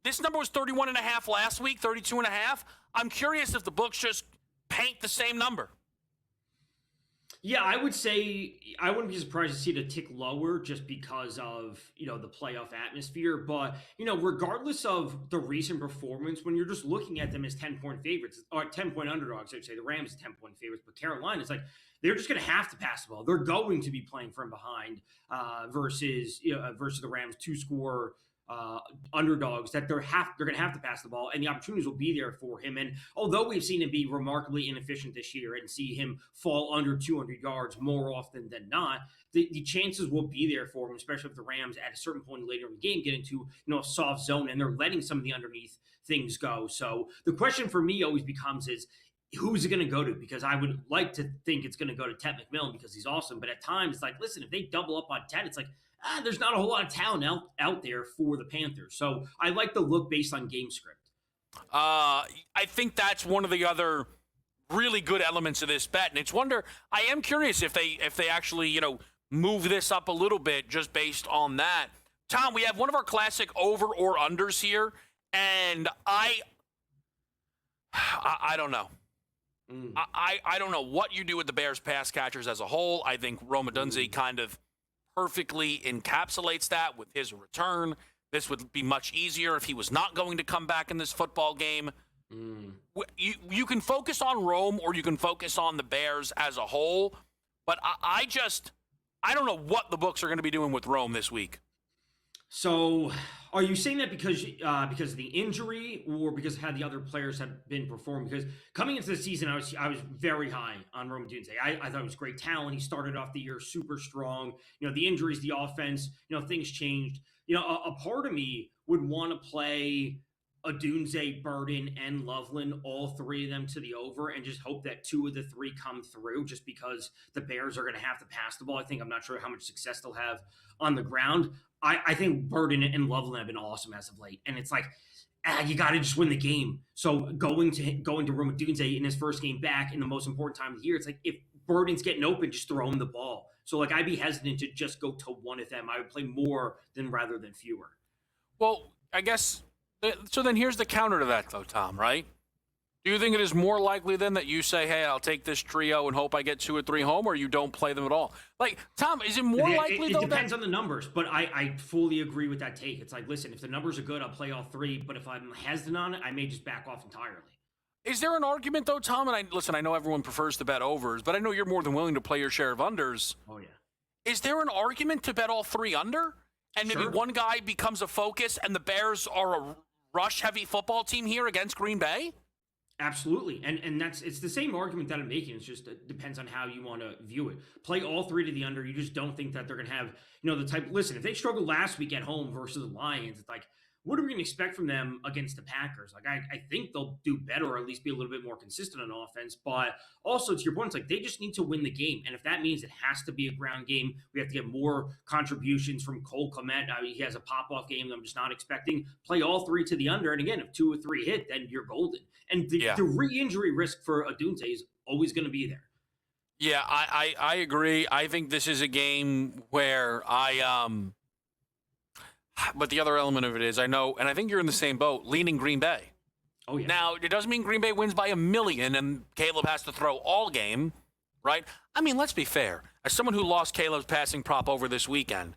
Speaker 7: This number was 31.5 last week, 32.5. I'm curious if the books just paint the same number.
Speaker 9: Yeah, I would say I wouldn't be surprised to see it a tick lower just because of, the playoff atmosphere. But, regardless of the recent performance, when you're just looking at them as 10-point favorites or 10-point underdogs, I'd say the Rams are 10-point favorites, but Carolina, it's like they're just going to have to pass the ball. They're going to be playing from behind versus the Rams 2-score underdogs that they're going to have to pass the ball, and the opportunities will be there for him. And although we've seen him be remarkably inefficient this year and see him fall under 200 yards more often than not, the chances will be there for him, especially if the Rams at a certain point later in the game get into a soft zone and they're letting some of the underneath things go. So the question for me always becomes is, who's it going to go to? Because I would like to think it's going to go to Ted McMillan because he's awesome. But at times, it's like, listen, if they double up on Ted, it's like, there's not a whole lot of talent out there for the Panthers. So I like the look based on game script.
Speaker 7: I think that's one of the other really good elements of this bet. And I am curious if they actually, move this up a little bit just based on that. Tom, we have one of our classic over or unders here. And I don't know. I don't know what you do with the Bears pass catchers as a whole. I think Rome Odunze kind of perfectly encapsulates that with his return. This would be much easier if he was not going to come back in this football game. You can focus on Rome or you can focus on the Bears as a whole, but I don't know what the books are going to be doing with Rome this week.
Speaker 9: So are you saying that because of the injury or because of how the other players have been performing? Because coming into the season, I was very high on Rome Odunze. I thought it was great talent. He started off the year super strong. The injuries, the offense, things changed. A part of me would want to play Odunze, Burden, and Loveland, all 3 of them to the over, and just hope that 2 of the 3 come through just because the Bears are going to have to pass the ball. I'm not sure how much success they'll have on the ground. I think Burden and Loveland have been awesome as of late. And it's like, you got to just win the game. So going to Rome Odunze in his first game back in the most important time of the year, it's like if Burden's getting open, just throw him the ball. So I'd be hesitant to just go to one of them. I would play more rather than fewer.
Speaker 7: Well, I guess, so then here's the counter to that though, Tom, right? Do you think it is more likely then that you say, hey, I'll take this trio and hope I get 2 or 3 home, or you don't play them at all? Like, Tom, is it more likely,
Speaker 9: it depends on the numbers, but I fully agree with that take. It's like, listen, if the numbers are good, I'll play all 3, but if I'm hesitant on it, I may just back off entirely.
Speaker 7: Is there an argument, though, Tom? And I know everyone prefers to bet overs, but I know you're more than willing to play your share of unders.
Speaker 9: Oh, yeah.
Speaker 7: Is there an argument to bet all 3 under? And maybe one guy becomes a focus and the Bears are a rush-heavy football team here against Green Bay?
Speaker 9: Absolutely. And it's the same argument that I'm making. It's just it depends on how you want to view it. Play all 3 to the under. You just don't think that they're going to have, the type. Listen, if they struggled last week at home versus the Lions, it's like, what are we going to expect from them against the Packers? Like, I think they'll do better, or at least be a little bit more consistent on offense. But also, to your point, it's like they just need to win the game. And if that means it has to be a ground game, we have to get more contributions from Cole Kmet. He has a pop-off game that I'm just not expecting. Play all 3 to the under. And again, if 2 or 3 hit, then you're golden. And the re-injury risk for Adunze is always going to be there.
Speaker 7: Yeah, I agree. I think this is a game where but the other element of it is, I know, and I think you're in the same boat, leaning Green Bay.
Speaker 9: Oh, yeah.
Speaker 7: Now, it doesn't mean Green Bay wins by 1,000,000 and Caleb has to throw all game, right? I mean, let's be fair. As someone who lost Caleb's passing prop over this weekend,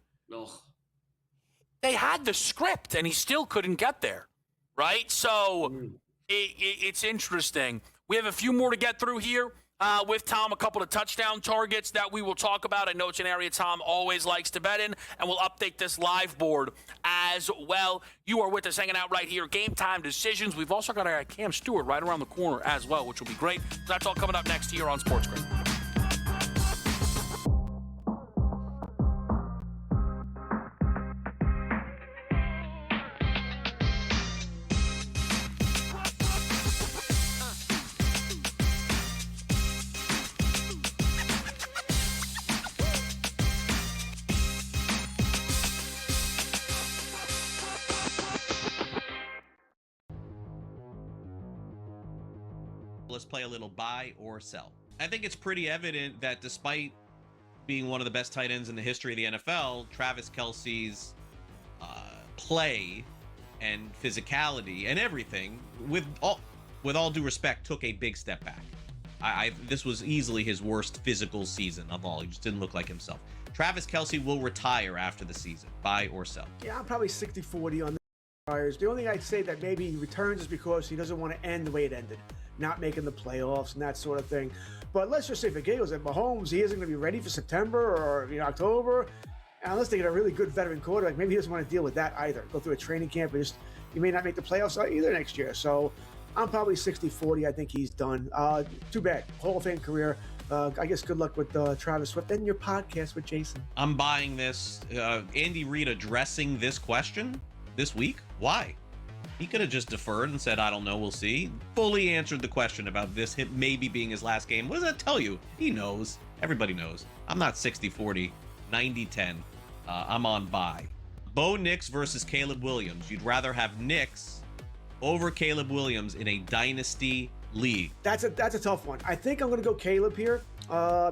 Speaker 7: they had the script and he still couldn't get there, right? So it's interesting. We have a few more to get through here. With Tom, a couple of touchdown targets that we will talk about. I know it's an area Tom always likes to bet in, and we'll update this live board as well. You are with us hanging out right here. Game Time Decisions. We've also got our Cam Stewart right around the corner as well, which will be great. So that's all coming up next here on SportsGrid.
Speaker 4: Let's play a little buy or sell. I think it's pretty evident that despite being one of the best tight ends in the history of the NFL, Travis Kelce's play and physicality and everything, with all due respect, took a big step back. This was easily his worst physical season of all. He just didn't look like himself. Travis Kelce will retire after the season. Buy or sell?
Speaker 8: Yeah, I'm probably 60-40 on the Tires. The only thing I'd say that maybe he returns is because he doesn't want to end the way it ended, not making the playoffs and that sort of thing. But let's just say for Gales at Mahomes, he isn't going to be ready for September or October, and unless they get a really good veteran quarterback. Maybe he doesn't want to deal with that either. Go through a training camp, and he may not make the playoffs either next year. So I'm probably 60-40. I think he's done. Too bad. Hall of Fame career. I guess good luck with Travis Swift and your podcast with Jason.
Speaker 4: I'm buying this. Andy Reid addressing this question this week. Why? He could have just deferred and said, I don't know, we'll see. Fully answered the question about this maybe being his last game. What does that tell you? He knows. Everybody knows. I'm not 60-40, 90-10. I'm on buy. Bo Nix versus Caleb Williams. You'd rather have Nix over Caleb Williams in a dynasty league.
Speaker 8: That's a tough one. I think I'm going to go Caleb here,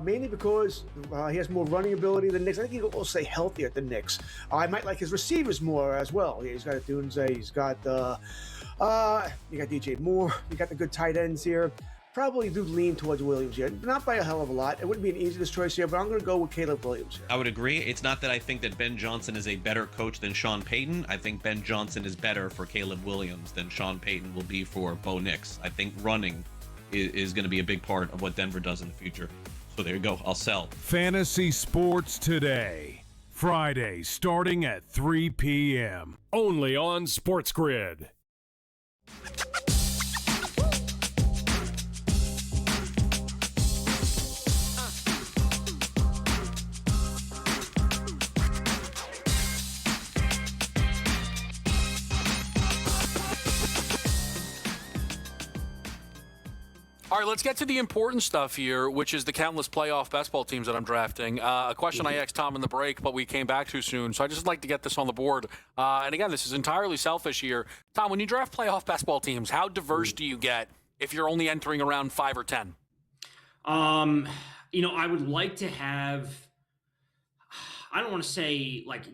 Speaker 8: mainly because he has more running ability than Nix. I think he'll also stay healthier than Nix. I might like his receivers more as well. He's got Dunze, he's got you got DJ Moore, you got the good tight ends here. Probably do lean towards Williams here. Not by a hell of a lot. It wouldn't be an easiest choice here, but I'm going to go with Caleb Williams here.
Speaker 4: I would agree. It's not that I think that Ben Johnson is a better coach than Sean Payton. I think Ben Johnson is better for Caleb Williams than Sean Payton will be for Bo Nix. I think running is going to be a big part of what Denver does in the future. So there you go. I'll sell.
Speaker 2: Fantasy Sports Today. Friday starting at 3 p.m. Only on SportsGrid.
Speaker 7: All right, let's get to the important stuff here, which is the countless playoff best ball teams that I'm drafting. A question I asked Tom in the break, but we came back too soon, so I just like to get this on the board. And again, this is entirely selfish here. Tom, when you draft playoff best ball teams, how diverse do you get if you're only entering around 5 or 10?
Speaker 9: I would like to have, I don't want to say like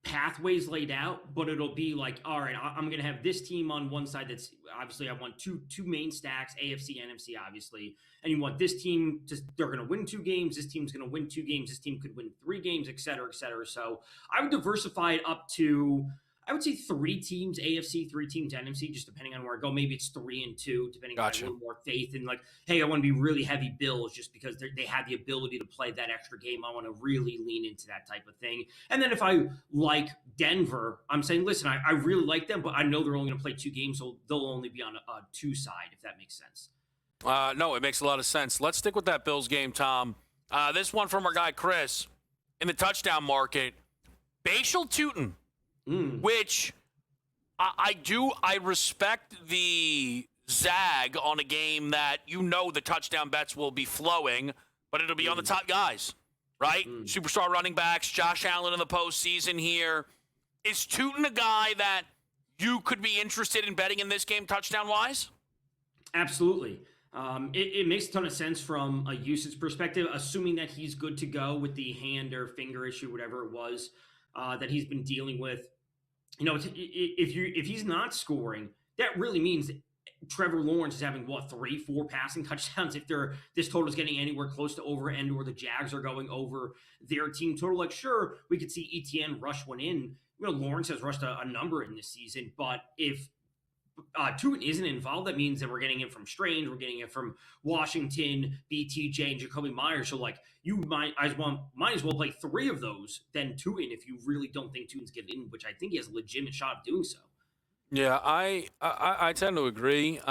Speaker 9: pathways laid out, but it'll be like, all right, I'm going to have this team on one side that's obviously I want two main stacks, AFC, NFC, obviously, and you want this team they're going to win 2 games. This team's going to win 2 games. This team could win 3 games, et cetera, et cetera. So I would diversify it up to, I would say 3 teams AFC, 3 teams NFC, just depending on where I go. Maybe it's 3 and 2, depending on a little more faith in like, hey, I want to be really heavy Bills just because they have the ability to play that extra game. I want to really lean into that type of thing. And then if I like Denver, I'm saying, listen, I really like them, but I know they're only going to play 2 games, so they'll only be on a 2 side, if that makes sense.
Speaker 7: No, it makes a lot of sense. Let's stick with that Bills game, Tom. This one from our guy Chris in the touchdown market. Bashal Tutin. Which I respect the zag on a game that the touchdown bets will be flowing, but it'll be on the top guys, right? Superstar running backs, Josh Allen in the postseason here. Is Tutin a guy that you could be interested in betting in this game touchdown-wise?
Speaker 9: Absolutely. It makes a ton of sense from a usage perspective, assuming that he's good to go with the hand or finger issue, whatever it was that he's been dealing with. If he's not scoring, that really means Trevor Lawrence is having 3-4 passing touchdowns. If this total is getting anywhere close to over, and or the Jags are going over their team total, like sure we could see ETN rush one in. Lawrence has rushed a number in this season, but if Tutin isn't involved, that means that we're getting it from Strange, we're getting it from Washington, BTJ, and Jacoby Myers. So like you might as well play 3 of those than Tutin if you really don't think Tutin's getting in, which I think he has a legitimate shot of doing so.
Speaker 7: Yeah, I tend to agree.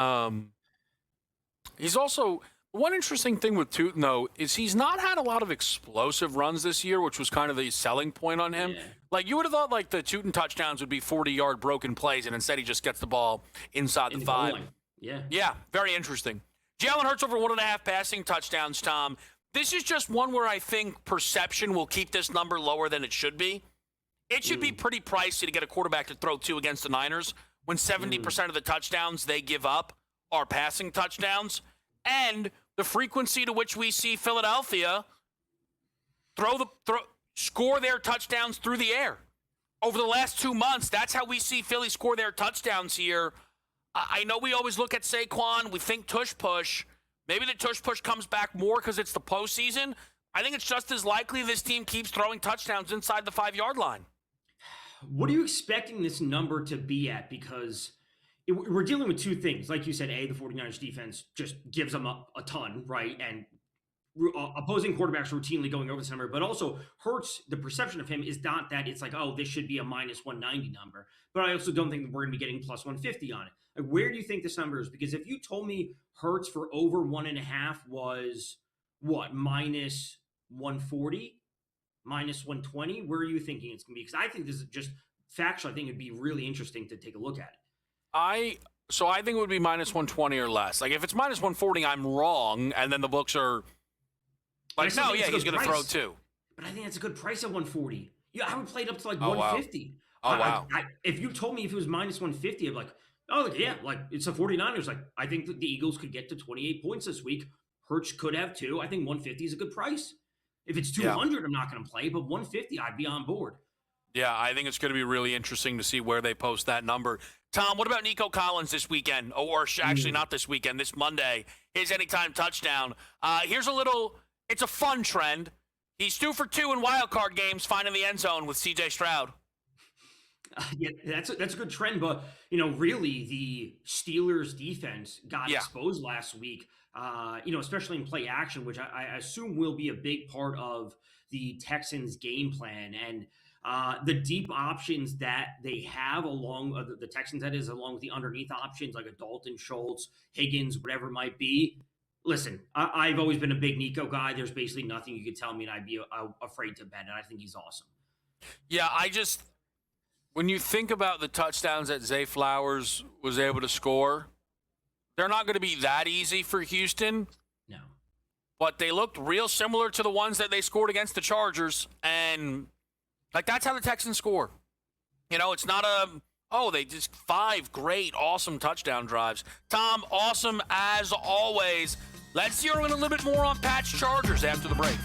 Speaker 7: He's also one interesting thing with Tutin though is he's not had a lot of explosive runs this year, which was kind of the selling point on him. Yeah. Like you would have thought like the Tutin touchdowns would be 40-yard broken plays, and instead he just gets the ball inside the 5. Yeah, very interesting. Jalen Hurts over 1.5 passing touchdowns, Tom. This is just one where I think perception will keep this number lower than it should be. It should be pretty pricey to get a quarterback to throw 2 against the Niners when 70% of the touchdowns they give up are passing touchdowns. And the frequency to which we see Philadelphia score their touchdowns through the air. Over the last 2 months, that's how we see Philly score their touchdowns here. I know we always look at Saquon. We think tush push. Maybe the tush push comes back more because it's the postseason. I think it's just as likely this team keeps throwing touchdowns inside the 5-yard line.
Speaker 9: What are you expecting this number to be at? Because we're dealing with 2 things. Like you said, the 49ers defense just gives them a ton, right? And opposing quarterbacks routinely going over this number, but also Hurts, the perception of him is not that it's like, oh, this should be a minus 190 number. But I also don't think that we're going to be getting plus 150 on it. Like, where do you think this number is? Because if you told me Hurts for over 1.5 was minus 140, minus 120, where are you thinking it's going to be? Because I think this is just factual. I think it'd be really interesting to take a look at it.
Speaker 7: So I think it would be minus 120 or less. Like if it's minus 140, I'm wrong, and then the books are like, no, yeah, he's going to throw 2.
Speaker 9: But I think that's a good price at 140. Yeah, I would play it up to like 150.
Speaker 7: Wow.
Speaker 9: If you told me if it was minus 150, I'd be like, oh yeah, like it's the 49ers. Like I think that the Eagles could get to 28 points this week. Hurts could have 2. I think 150 is a good price. If it's 200, I'm not going to play, but 150, I'd be on board.
Speaker 7: Yeah, I think it's going to be really interesting to see where they post that number. Tom, what about Nico Collins this weekend? Or actually not this weekend, this Monday. His anytime touchdown. It's a fun trend. He's 2 for 2 in wild card games, finding the end zone with C.J. Stroud.
Speaker 9: Yeah, that's a good trend, but really the Steelers defense got exposed last week. Especially in play action, which I assume will be a big part of the Texans' game plan. And the deep options that they have along the Texans, that is, along with the underneath options like a Dalton, Schultz, Higgins, whatever it might be. Listen, I've always been a big Nico guy. There's basically nothing you could tell me and I'd be afraid to bet, and I think he's awesome.
Speaker 7: Yeah, when you think about the touchdowns that Zay Flowers was able to score, they're not going to be that easy for Houston.
Speaker 9: No.
Speaker 7: But they looked real similar to the ones that they scored against the Chargers. And, that's how the Texans score. It's not they just 5 great, awesome touchdown drives. Tom, awesome as always. Let's zero in a little bit more on Pat's Chargers after the break.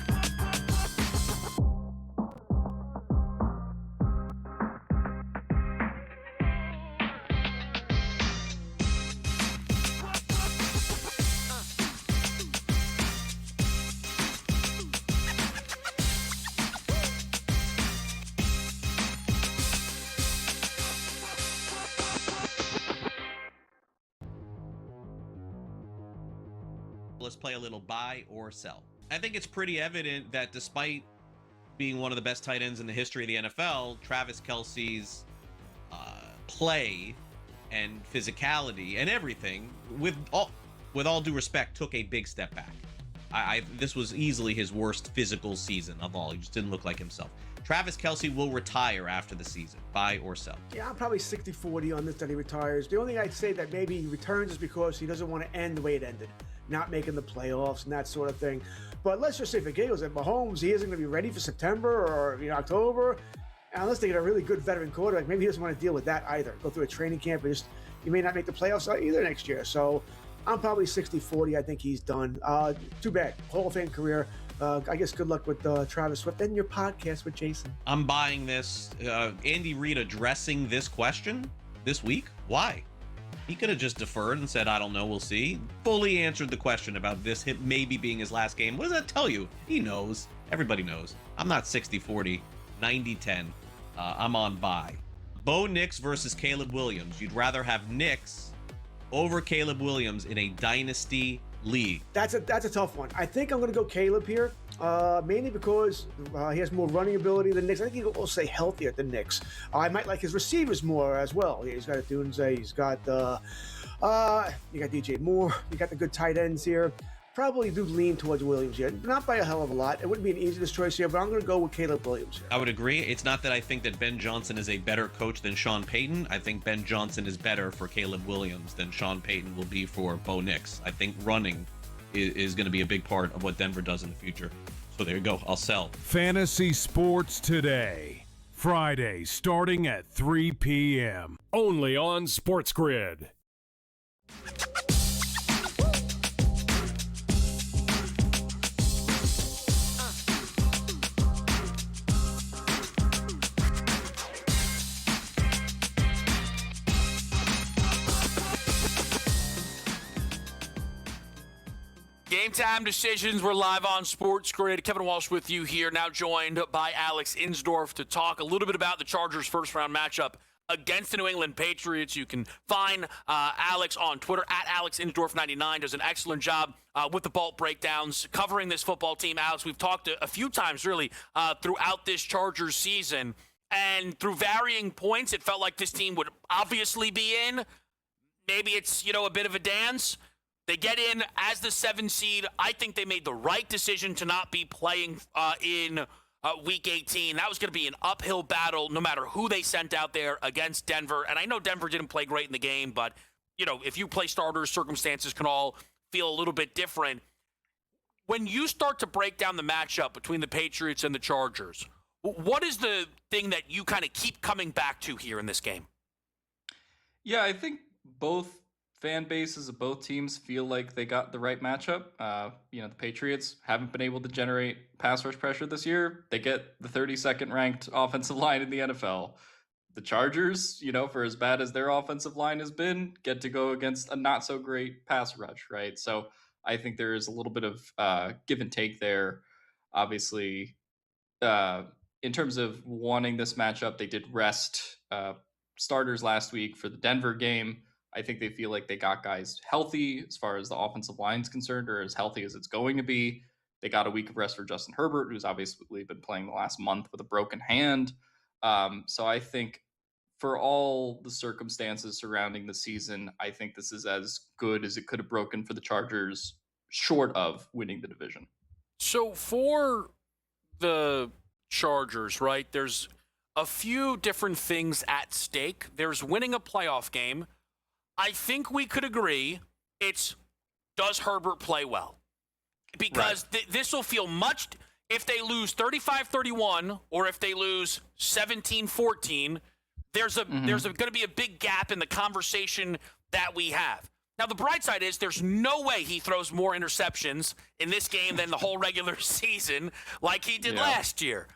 Speaker 4: let's play a little buy or sell. I think it's pretty evident that despite being one of the best tight ends in the history of the NFL, Travis Kelce's play and physicality and everything, with all due respect, took a big step back. This was easily his worst physical season of all. He just didn't look like himself. Travis Kelce will retire after the season. Buy or sell?
Speaker 8: Yeah, I'm probably 60-40 on this that he retires. The only thing I'd say that maybe he returns is because he doesn't want to end the way it ended, not making the playoffs and that sort of thing. But let's just say for Gales at Mahomes, he isn't going to be ready for September or October. Unless they get a really good veteran quarterback, maybe he doesn't want to deal with that either. Go through a training camp and you may not make the playoffs either next year. So I'm probably 60-40. I think he's done. Too bad. Hall of Fame career. I guess good luck with Travis Swift and your podcast with Jason.
Speaker 4: I'm buying this. Andy Reid addressing this question this week. Why? He could have just deferred and said, I don't know, we'll see. Fully answered the question about this maybe being his last game. What does that tell you? He knows. Everybody knows. I'm not 60-40, 90-10. I'm on buy. Bo Nix versus Caleb Williams. You'd rather have Nix over Caleb Williams in a dynasty league?
Speaker 8: That's a tough one. I think I'm going to go Caleb here, mainly because he has more running ability than Nix. I think he'll also stay healthier than Nix. I might like his receivers more as well. He's got Dunze, he's got you got DJ Moore, you got the good tight ends here. Probably do lean towards Williams here. Not by a hell of a lot. It wouldn't be an easiest choice here, but I'm going to go with Caleb Williams here.
Speaker 4: I would agree. It's not that I think that Ben Johnson is a better coach than Sean Payton. I think Ben Johnson is better for Caleb Williams than Sean Payton will be for Bo Nix. I think running is going to be a big part of what Denver does in the future. So there you go. I'll sell.
Speaker 2: Fantasy Sports Today. Friday starting at 3 p.m. Only on SportsGrid.
Speaker 7: Game time decisions. We're live on SportsGrid. Kevin Walsh with you here, now joined by Alex Insdorf to talk a little bit about the Chargers' first-round matchup against the New England Patriots. You can find Alex on Twitter at AlexInsdorf99. Does an excellent job with the Bolt breakdowns, covering this football team. Alex, we've talked a few times, really, throughout this Chargers season, and through varying points, it felt like this team would obviously be in. Maybe it's, a bit of a dance. They get in as the 7 seed. I think they made the right decision to not be playing in Week 18. That was going to be an uphill battle no matter who they sent out there against Denver. And I know Denver didn't play great in the game, but, if you play starters, circumstances can all feel a little bit different. When you start to break down the matchup between the Patriots and the Chargers, what is the thing that you kind of keep coming back to here in this game?
Speaker 10: Yeah, I think both fan bases of both teams feel like they got the right matchup. The Patriots haven't been able to generate pass rush pressure this year. They get the 32nd ranked offensive line in the NFL. The Chargers, for as bad as their offensive line has been, get to go against a not so great pass rush, right? So I think there is a little bit of give and take there. Obviously, in terms of wanting this matchup, they did rest starters last week for the Denver game. I think they feel like they got guys healthy as far as the offensive line is concerned, or as healthy as it's going to be. They got a week of rest for Justin Herbert, who's obviously been playing the last month with a broken hand. So I think for all the circumstances surrounding the season, I think this is as good as it could have broken for the Chargers, short of winning the division.
Speaker 7: So for the Chargers, right, there's a few different things at stake. There's winning a playoff game. I think we could agree it's, does Herbert play well? Because this will feel much, if they lose 35-31 or if they lose 17-14, there's going to be a big gap in the conversation that we have. Now, the bright side is there's no way he throws more interceptions in this game than the whole regular season like he did last year.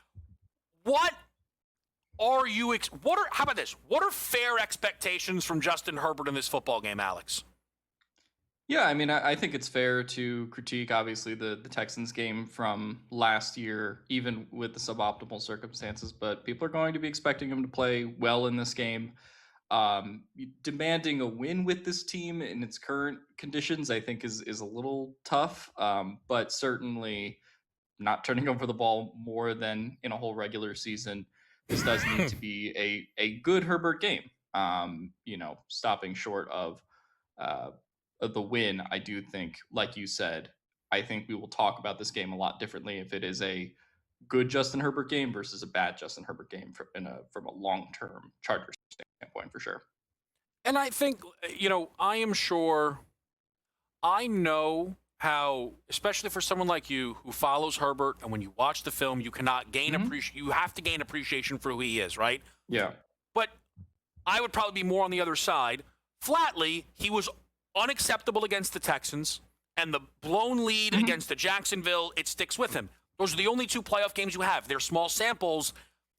Speaker 7: How about this? What are fair expectations from Justin Herbert in this football game, Alex?
Speaker 10: Yeah, I mean, I think it's fair to critique, obviously, the Texans game from last year, even with the suboptimal circumstances, but people are going to be expecting him to play well in this game. Demanding a win with this team in its current conditions, I think, is a little tough. But certainly not turning over the ball more than in a whole regular season. This does need to be a good Herbert game. Stopping short of the win, I do think, like you said, I think we will talk about this game a lot differently if it is a good Justin Herbert game versus a bad Justin Herbert game from a long-term Chargers standpoint, for sure.
Speaker 7: And I think, I am sure, I know how, especially for someone like you who follows Herbert, and when you watch the film, you cannot gain you have to gain appreciation for who he is, right?
Speaker 10: Yeah.
Speaker 7: But I would probably be more on the other side. Flatly, he was unacceptable against the Texans, and the blown lead against the Jacksonville, it sticks with him. Those are the only 2 playoff games you have. They're small samples.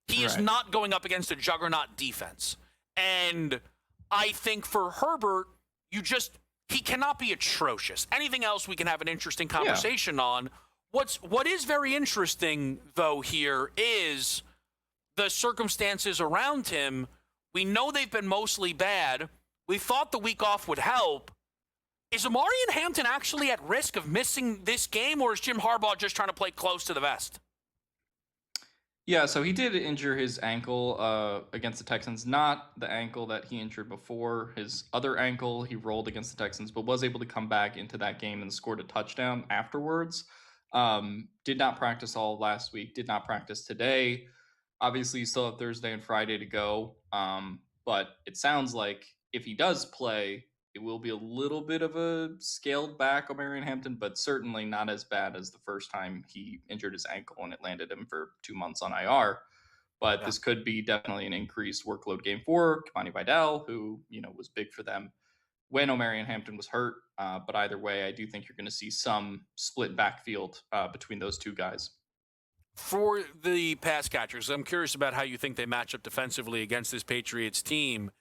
Speaker 7: He is not going up against a juggernaut defense. And I think for Herbert, he cannot be atrocious. Anything else we can have an interesting conversation on. What is very interesting, though, here is the circumstances around him. We know they've been mostly bad. We thought the week off would help. Is Omarion Hampton actually at risk of missing this game, or is Jim Harbaugh just trying to play close to the vest?
Speaker 10: Yeah, so he did injure his ankle against the Texans, not the ankle that he injured before. His other ankle, he rolled against the Texans, but was able to come back into that game and scored a touchdown afterwards. Did not practice all last week, did not practice today. Obviously, you still have Thursday and Friday to go, but it sounds like if he does play, it will be a little bit of a scaled back Omarion Hampton, but certainly not as bad as the first time he injured his ankle and it landed him for 2 months on IR. But this could be definitely an increased workload game for Kamani Vidal, who, was big for them when Omarion Hampton was hurt. But either way, I do think you're going to see some split backfield between those 2 guys.
Speaker 7: For the pass catchers, I'm curious about how you think they match up defensively against this Patriots team.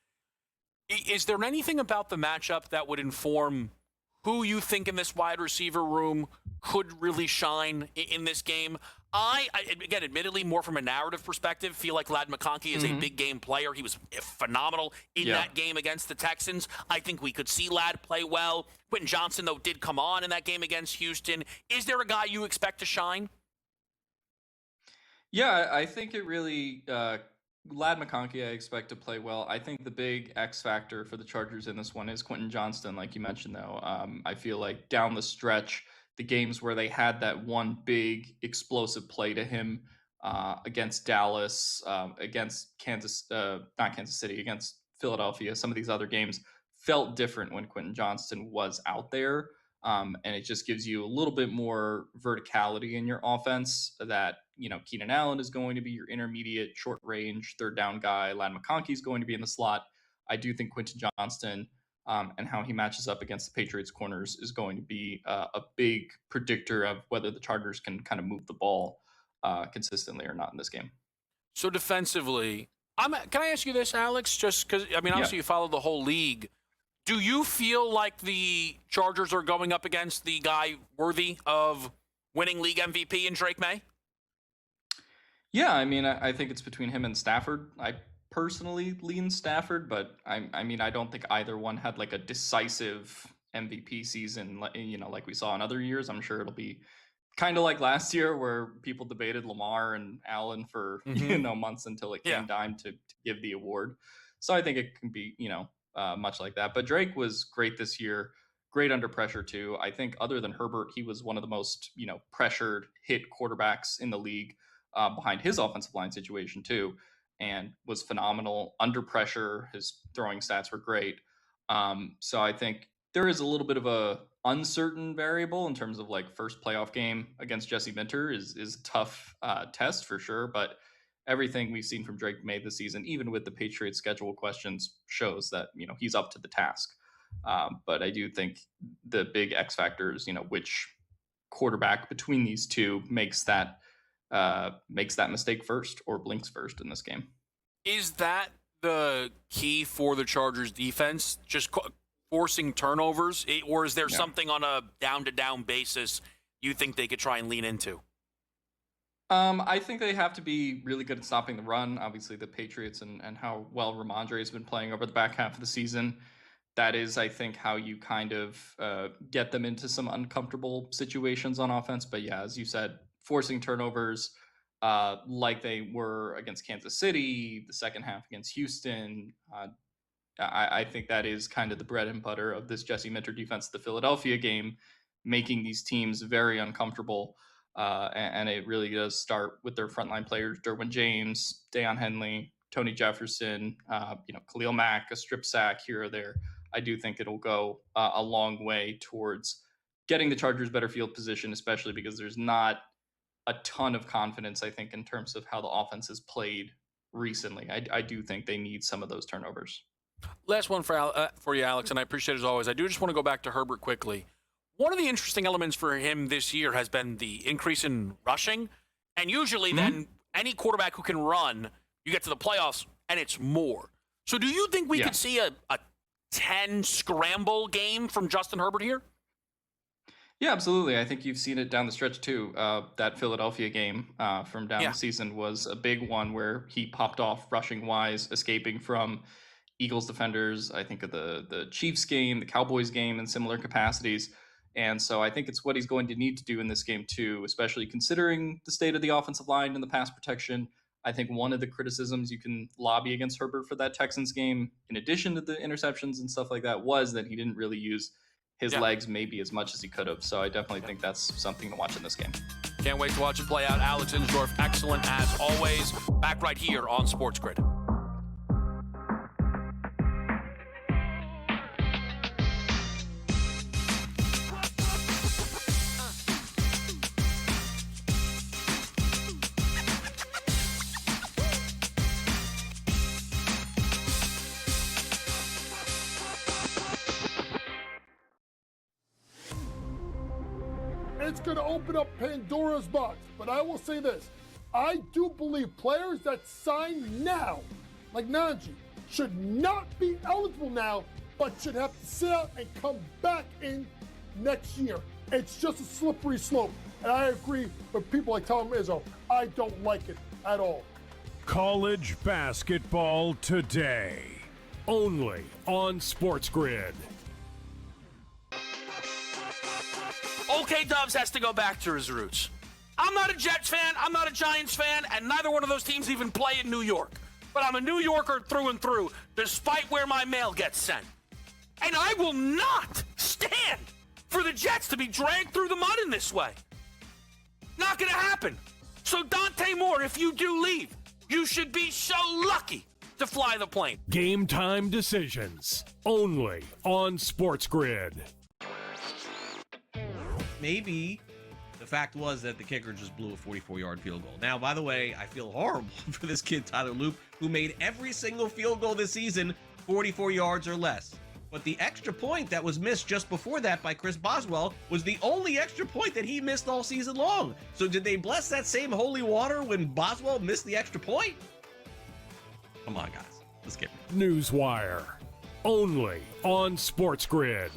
Speaker 7: Is there anything about the matchup that would inform who you think in this wide receiver room could really shine in this game? I again, admittedly, more from a narrative perspective, feel like Ladd McConkey is a big game player. He was phenomenal in that game against the Texans. I think we could see Ladd play well. Quentin Johnson, though, did come on in that game against Houston. Is there a guy you expect to shine?
Speaker 10: Yeah, I think it really Ladd McConkey, I expect to play well. I think the big X factor for the Chargers in this one is Quentin Johnston, like you mentioned, though. I feel like down the stretch, the games where they had that one big explosive play to him against Dallas, against not Kansas City, against Philadelphia, some of these other games felt different when Quentin Johnston was out there. And it just gives you a little bit more verticality in your offense that, Keenan Allen is going to be your intermediate, short range, 3rd down guy. Ladd McConkey is going to be in the slot. I do think Quentin Johnston and how he matches up against the Patriots corners is going to be a big predictor of whether the Chargers can kind of move the ball consistently or not in this game.
Speaker 7: So defensively, can I ask you this, Alex? Just because, obviously you follow the whole league. Do you feel like the Chargers are going up against the guy worthy of winning league MVP in Drake May?
Speaker 10: Yeah, I think it's between him and Stafford. I personally lean Stafford, but I don't think either one had like a decisive MVP season, like we saw in other years. I'm sure it'll be kind of like last year where people debated Lamar and Allen for, months until it came time to give the award. So I think it can be, much like that. But Drake was great this year, great under pressure too. I think other than Herbert, he was one of the most, pressured hit quarterbacks in the league behind his offensive line situation too, and was phenomenal under pressure. His throwing stats were great. So I think there is a little bit of a uncertain variable in terms of like first playoff game against Jesse Minter is a tough test for sure. But everything we've seen from Drake May this season, even with the Patriots schedule questions, shows that, he's up to the task. But I do think the big X factor is, which quarterback between these two makes that mistake first or blinks first in this game.
Speaker 7: Is that the key for the Chargers defense? Just forcing turnovers? Or is there something on a down-to-down basis you think they could try and lean into?
Speaker 10: I think they have to be really good at stopping the run. Obviously, the Patriots and how well Ramondre has been playing over the back half of the season. That is, I think, how you kind of get them into some uncomfortable situations on offense. But yeah, as you said, forcing turnovers like they were against Kansas City, the second half against Houston. I think that is kind of the bread and butter of this Jesse Minter defense, the Philadelphia game, making these teams very uncomfortable. And it really does start with their frontline players, Derwin James, Deion Henley, Tony Jefferson, Khalil Mack, a strip sack here or there. I do think it'll go a long way towards getting the Chargers better field position, especially because there's not a ton of confidence, I think, in terms of how the offense has played recently. I do think they need some of those turnovers.
Speaker 7: Last one for you, Alex, and I appreciate it as always. I do just want to go back to Herbert quickly. One of the interesting elements for him this year has been the increase in rushing. And usually then any quarterback who can run, you get to the playoffs, and it's more. So do you think we could see a 10 scramble game from Justin Herbert here?
Speaker 10: Yeah, absolutely. I think you've seen it down the stretch too. That Philadelphia game from down the season was a big one where he popped off rushing wise, escaping from Eagles defenders. I think of the Chiefs game, the Cowboys game in similar capacities. And so I think it's what he's going to need to do in this game too, especially considering the state of the offensive line and the pass protection. I think one of the criticisms you can lobby against Herbert for that Texans game, in addition to the interceptions and stuff like that, was that he didn't really use his legs maybe as much as he could have. So I definitely think that's something to watch in this game.
Speaker 7: Can't wait to watch it play out. Alex Insdorf, excellent as always. Back right here on SportsGrid.
Speaker 1: It's going to open up Pandora's box. But I will say this. I do believe players that sign now, like Najee, should not be eligible now, but should have to sit out and come back in next year. It's just a slippery slope. And I agree with people like Tom Izzo. I don't like it at all.
Speaker 2: College basketball today, only on SportsGrid.
Speaker 7: OK Dubs has to go back to his roots. I'm not a Jets fan, I'm not a Giants fan, and neither one of those teams even play in New York. But I'm a New Yorker through and through, despite where my mail gets sent. And I will not stand for the Jets to be dragged through the mud in this way. Not going to happen. So Dante Moore, if you do leave, you should be so lucky to fly the plane.
Speaker 2: Game time decisions, only on SportsGrid.
Speaker 4: Maybe the fact was that the kicker just blew a 44-yard field goal. Now, by the way, I feel horrible for this kid, Tyler Loop, who made every single field goal this season 44 yards or less. But the extra point that was missed just before that by Chris Boswell was the only extra point that he missed all season long. So did they bless that same holy water when Boswell missed the extra point? Come on, guys. Let's get it.
Speaker 2: Newswire, only on SportsGrid.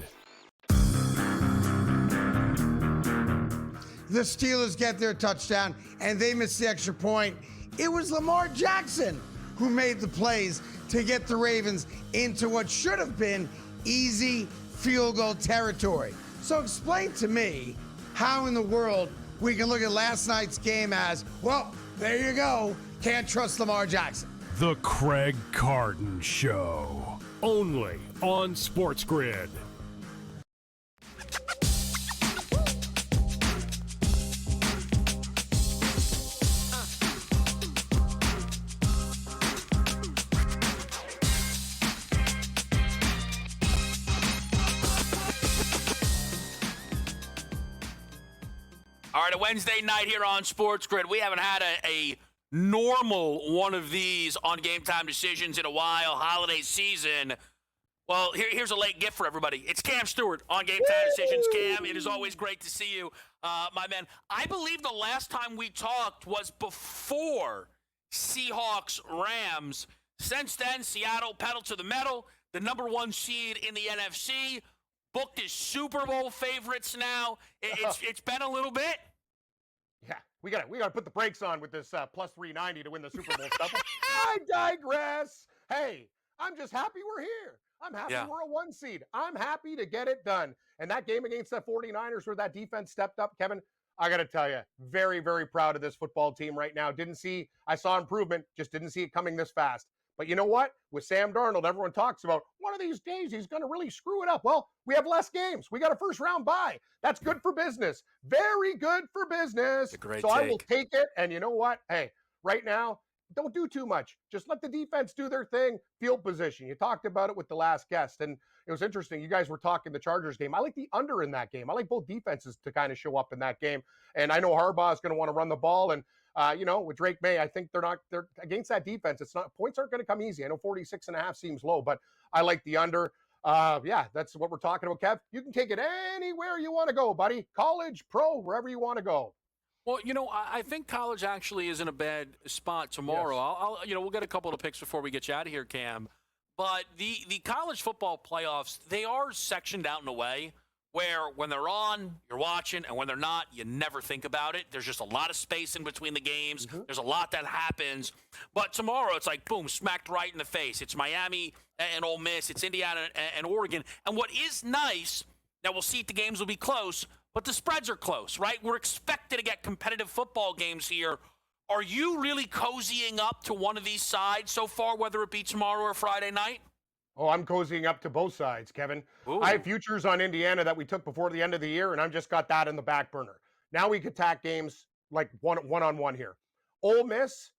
Speaker 3: The Steelers get their touchdown, and they miss the extra point. It was Lamar Jackson who made the plays to get the Ravens into what should have been easy field goal territory. So explain to me how in the world we can look at last night's game as, well, there you go, can't trust Lamar Jackson.
Speaker 2: The Craig Carton Show, only on SportsGrid.
Speaker 7: All right, a Wednesday night here on SportsGrid. We haven't had a normal one of these on Game Time decisions in a while. Holiday season. Well, here's a late gift for everybody. It's Cam Stewart on Game Time Decisions. Cam, it is always great to see you, my man. I believe the last time we talked was before Seahawks-Rams. Since then, Seattle pedaled to the metal, the number one seed in the NFC. Booked as Super Bowl favorites now. It's been a little bit.
Speaker 11: Yeah, we gotta put the brakes on with this plus 390 to win the Super Bowl stuff. I digress. Hey, I'm just happy we're here. I'm happy we're a 1 seed. I'm happy to get it done. And that game against the 49ers where that defense stepped up, Kevin, I got to tell you, very, very proud of this football team right now. I saw improvement, just didn't see it coming this fast. But you know what? With Sam Darnold, everyone talks about one of these days he's going to really screw it up. Well, we have less games. We got a first round bye. That's good for business. Very good for business.
Speaker 7: Great
Speaker 11: so
Speaker 7: take.
Speaker 11: I will take it. And you know what? Hey, right now, don't do too much. Just let the defense do their thing. Field position. You talked about it with the last guest. And it was interesting. You guys were talking the Chargers game. I like the under in that game. I like both defenses to kind of show up in that game. And I know Harbaugh is going to want to run the ball. And with Drake May, I think they're against that defense. Points aren't going to come easy. I know 46.5 seems low, but I like the under. That's what we're talking about, Kev. You can take it anywhere you want to go, buddy. College, pro, wherever you want to go.
Speaker 7: Well, I think college actually is in a bad spot tomorrow.
Speaker 11: Yes.
Speaker 7: We'll get a couple of picks before we get you out of here, Cam. But the college football playoffs, they are sectioned out in a way where when they're on, you're watching, and when they're not, you never think about it. There's just a lot of space in between the games. Mm-hmm. There's a lot that happens. But tomorrow, it's like, boom, smacked right in the face. It's Miami and Ole Miss. It's Indiana and Oregon. And what is nice, now we'll see if the games will be close, but the spreads are close, right? We're expected to get competitive football games here. Are you really cozying up to one of these sides so far, whether it be tomorrow or Friday night?
Speaker 11: Oh, I'm cozying up to both sides, Kevin.
Speaker 7: Ooh.
Speaker 11: I have futures on Indiana that we took before the end of the year, and I've just got that in the back burner. Now we could attack games like one-on-one here. Ole Miss,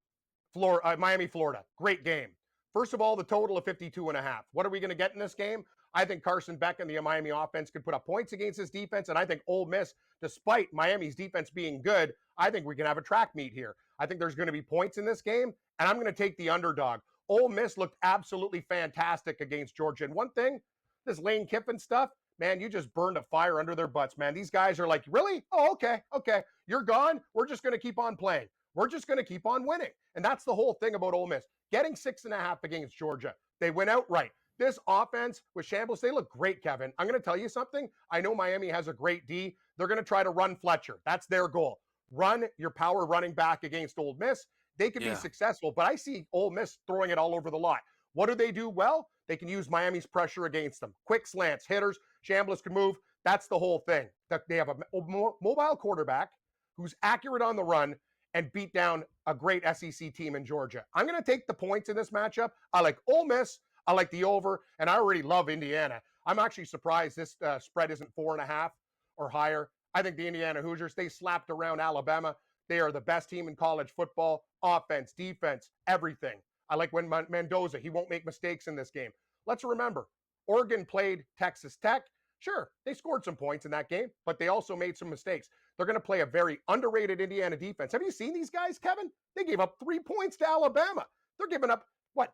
Speaker 11: Miami, Florida. Great game. First of all, the total of 52.5. What are we going to get in this game? I think Carson Beck and the Miami offense could put up points against this defense, and I think Ole Miss, despite Miami's defense being good, I think we can have a track meet here. I think there's going to be points in this game, and I'm going to take the underdog. Ole Miss looked absolutely fantastic against Georgia. And one thing, this Lane Kiffin stuff, man, you just burned a fire under their butts, man. These guys are like, really? Oh, okay. You're gone. We're just going to keep on playing. We're just going to keep on winning. And that's the whole thing about Ole Miss. Getting 6.5 against Georgia. They went outright. This offense with shambles, they look great, Kevin. I'm going to tell you something. I know Miami has a great D. They're going to try to run Fletcher. That's their goal. Run your power running back against Ole Miss. They could be successful, but I see Ole Miss throwing it all over the lot. What do they do well? They can use Miami's pressure against them. Quick slants, hitters, Chambliss can move. That's the whole thing. They have a mobile quarterback who's accurate on the run and beat down a great SEC team in Georgia. I'm going to take the points in this matchup. I like Ole Miss. I like the over, and I already love Indiana. I'm actually surprised this spread isn't 4.5 or higher. I think the Indiana Hoosiers, they slapped around Alabama. They are the best team in college football, offense, defense, everything. I like when Mendoza, he won't make mistakes in this game. Let's remember, Oregon played Texas Tech. Sure, they scored some points in that game, but they also made some mistakes. They're going to play a very underrated Indiana defense. Have you seen these guys, Kevin? They gave up 3 points to Alabama. They're giving up,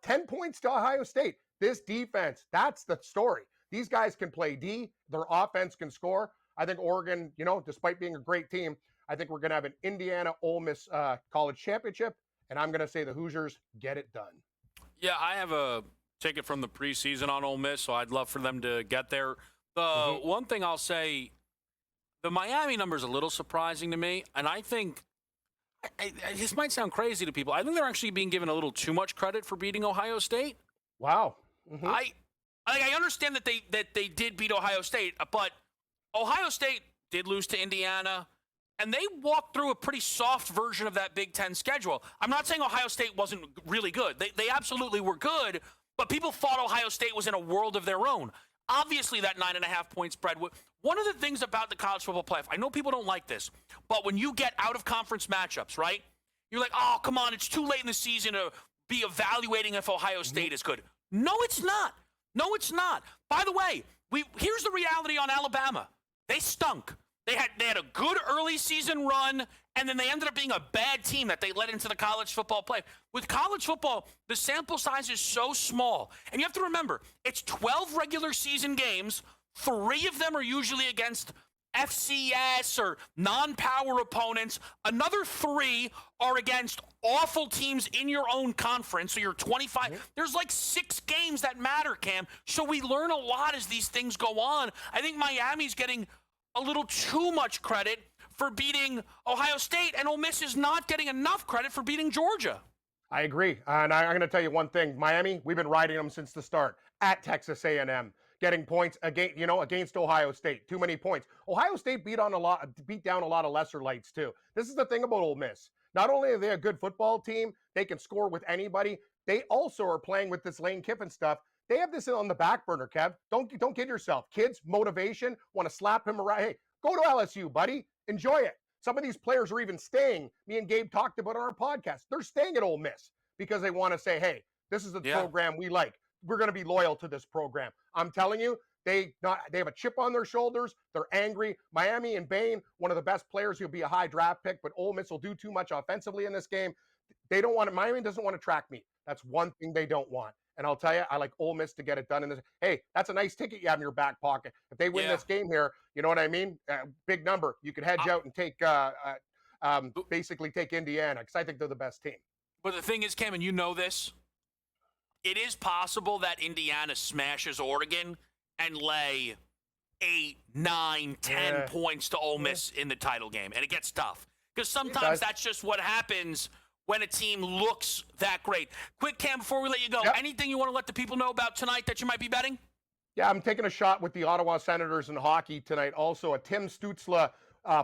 Speaker 11: 10 points to Ohio State? This defense, that's the story. These guys can play D. Their offense can score. I think Oregon, despite being a great team, I think we're going to have an Indiana-Ole Miss college championship, and I'm going to say the Hoosiers get it done.
Speaker 7: Yeah, I have a ticket from the preseason on Ole Miss, so I'd love for them to get there. The one thing I'll say, the Miami number is a little surprising to me, and I think this might sound crazy to people. I think they're actually being given a little too much credit for beating Ohio State.
Speaker 11: Wow.
Speaker 7: Mm-hmm. I understand that they did beat Ohio State, but Ohio State did lose to Indiana, and they walked through a pretty soft version of that Big Ten schedule. I'm not saying Ohio State wasn't really good. They absolutely were good, but people thought Ohio State was in a world of their own. Obviously, that 9.5-point spread. One of the things about the college football playoff, I know people don't like this, but when you get out-of-conference matchups, right, you're like, oh, come on, it's too late in the season to be evaluating if Ohio State is good. No, it's not. No, it's not. By the way, here's the reality on Alabama. They stunk. They had a good early season run, and then they ended up being a bad team that they led into the college football play. With college football, the sample size is so small. And you have to remember, it's 12 regular season games. 3 of them are usually against FCS or non-power opponents. Another 3 are against awful teams in your own conference. So you're 25. Mm-hmm. There's like 6 games that matter, Cam. So we learn a lot as these things go on. I think Miami's getting a little too much credit for beating Ohio State, and Ole Miss is not getting enough credit for beating Georgia.
Speaker 11: I agree. And I'm going to tell you one thing. Miami, we've been riding them since the start at Texas A&M, getting points against Ohio State. Too many points. Ohio State beat down a lot of lesser lights too. This is the thing about Ole Miss. Not only are they a good football team, they can score with anybody. They also are playing with this Lane Kiffin stuff. They have this on the back burner, Kev. Don't kid yourself. Kids, motivation, want to slap him around. Hey, go to LSU, buddy. Enjoy it. Some of these players are even staying. Me and Gabe talked about it on our podcast. They're staying at Ole Miss because they want to say, hey, this is the program we like. We're going to be loyal to this program. I'm telling you, they have a chip on their shoulders. They're angry. Miami and Bain, one of the best players. He'll be a high draft pick, but Ole Miss will do too much offensively in this game. Miami doesn't want to track meet. That's one thing they don't want. And I'll tell you, I like Ole Miss to get it done in this. Hey, that's a nice ticket you have in your back pocket. If they win this game here, you know what I mean? Big number. You could hedge out and take basically take Indiana because I think they're the best team.
Speaker 7: But the thing is, Cam, and you know this, it is possible that Indiana smashes Oregon and lay 8, 9, 10 points to Ole Miss in the title game. And it gets tough. Because sometimes that's just what happens when a team looks that great. Quick, Cam, before we let you go, anything you want to let the people know about tonight that you might be betting?
Speaker 11: Yeah, I'm taking a shot with the Ottawa Senators in hockey tonight. Also, a Tim Stützle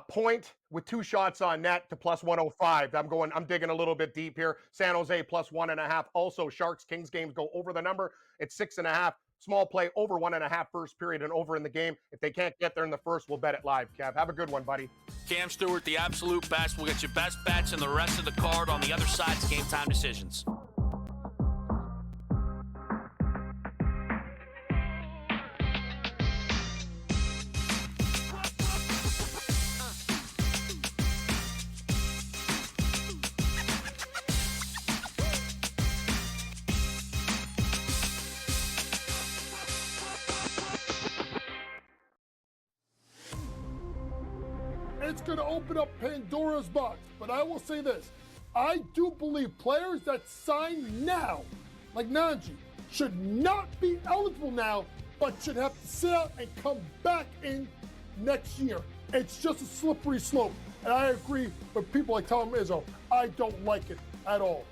Speaker 11: point with 2 shots on net to plus 105. I'm digging a little bit deep here. San Jose plus 1.5. Also, Sharks Kings games go over the number. It's 6.5. Small play over 1.5 first period and over in the game. If they can't get there in the first, we'll bet it live, Kev. Have a good one, buddy.
Speaker 7: Cam Stewart, the absolute best. We'll get you best bets and the rest of the card on the other side's Game Time decisions.
Speaker 1: It's going to open up Pandora's box. But I will say this. I do believe players that sign now, like Najee, should not be eligible now, but should have to sit out and come back in next year. It's just a slippery slope. And I agree with people like Tom Izzo. I don't like it at all.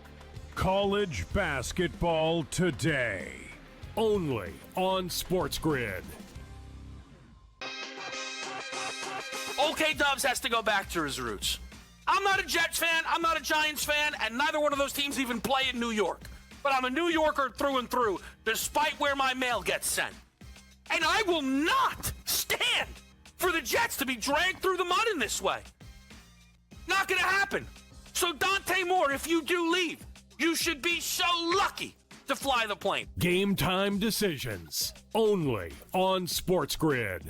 Speaker 2: College basketball today, only on SportsGrid.
Speaker 7: OK Dubs has to go back to his roots. I'm not a Jets fan, I'm not a Giants fan, and neither one of those teams even play in New York. But I'm a New Yorker through and through, despite where my mail gets sent. And I will not stand for the Jets to be dragged through the mud in this way. Not gonna happen. So Dante Moore, if you do leave, you should be so lucky to fly the plane.
Speaker 2: Game Time decisions, only on SportsGrid.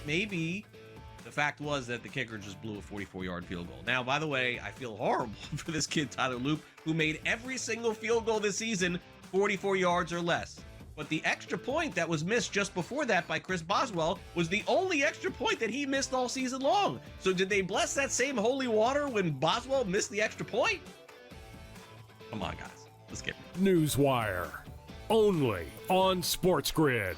Speaker 4: Maybe the fact was that the kicker just blew a 44-yard field goal. Now, by the way, I feel horrible for this kid, Tyler Loop, who made every single field goal this season 44 yards or less. But the extra point that was missed just before that by Chris Boswell was the only extra point that he missed all season long. So did they bless that same holy water when Boswell missed the extra point? Come on, guys. Let's get it.
Speaker 2: Newswire, only on SportsGrid.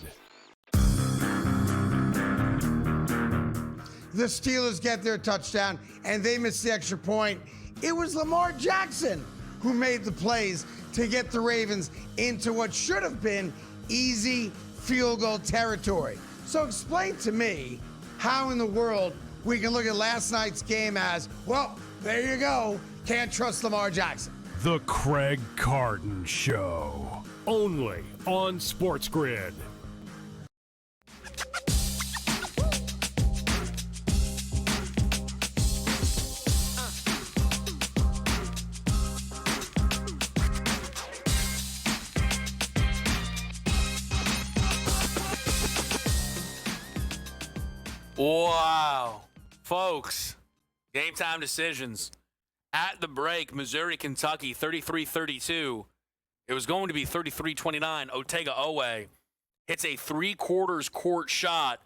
Speaker 3: The Steelers get their touchdown, and they miss the extra point. It was Lamar Jackson who made the plays to get the Ravens into what should have been easy field goal territory. So explain to me how in the world we can look at last night's game as, well, there you go, can't trust Lamar Jackson.
Speaker 2: The Craig Carton Show, only on SportsGrid.
Speaker 7: Wow. Folks, Game Time decisions. At the break, Missouri, Kentucky, 33-32. It was going to be 33-29. Otega Owe hits a 3/4 court shot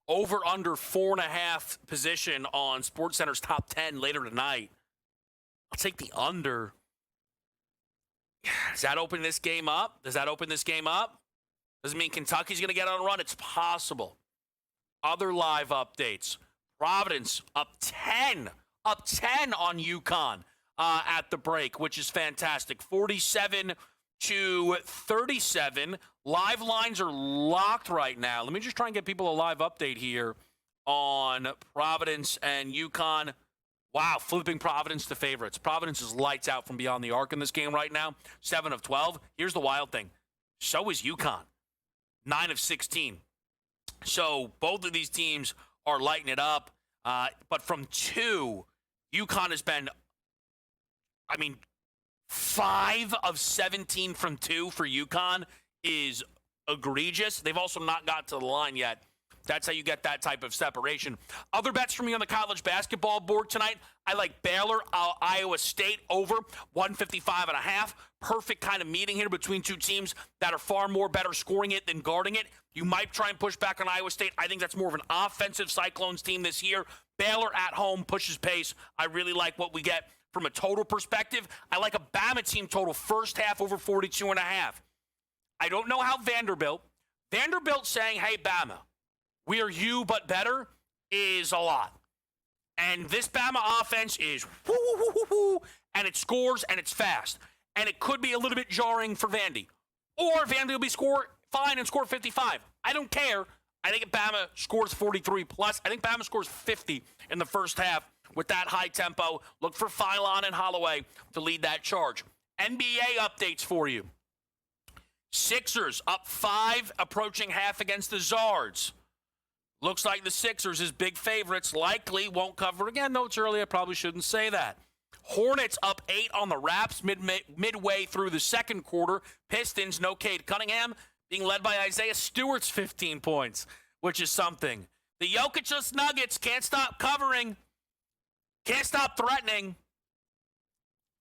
Speaker 7: over under 4.5 position on SportsCenter's top 10 later tonight. I'll take the under. Does that open this game up? Does it mean Kentucky's going to get on a run? It's possible. Other live updates. Providence up 10 on UConn at the break, which is fantastic. 47-37. Live lines are locked right now. Let me just try and get people a live update here on Providence and UConn. Wow, flipping Providence to favorites. Providence is lights out from beyond the arc in this game right now. 7 of 12. Here's the wild thing. So is UConn. 9 of 16. So both of these teams are lighting it up. But from 2, UConn has been, 5 of 17 from 2 for UConn is egregious. They've also not got to the line yet. That's how you get that type of separation. Other bets for me on the college basketball board tonight. I like Baylor, Iowa State over 155.5. Perfect kind of meeting here between two teams that are far more better scoring it than guarding it. You might try and push back on Iowa State. I think that's more of an offensive Cyclones team this year. Baylor at home pushes pace. I really like what we get from a total perspective. I like a Bama team total first half over 42.5. I don't know how Vanderbilt saying, hey, Bama, we are you but better is a lot. And this Bama offense is whoo, and it scores and it's fast. And it could be a little bit jarring for Vandy. Or Vandy will be fine and score 55. I don't care. I think if Bama scores 43 plus, I think Bama scores 50 in the first half with that high tempo. Look for Philon and Holloway to lead that charge. NBA updates for you. Sixers up 5, approaching half against the Zards. Looks like the Sixers is big favorites. Likely won't cover again, though it's early. I probably shouldn't say that. Hornets up 8 on the Raps midway through the second quarter. Pistons, no Cade Cunningham, being led by Isaiah Stewart's 15 points, which is something. The Jokic Nuggets can't stop covering, can't stop threatening.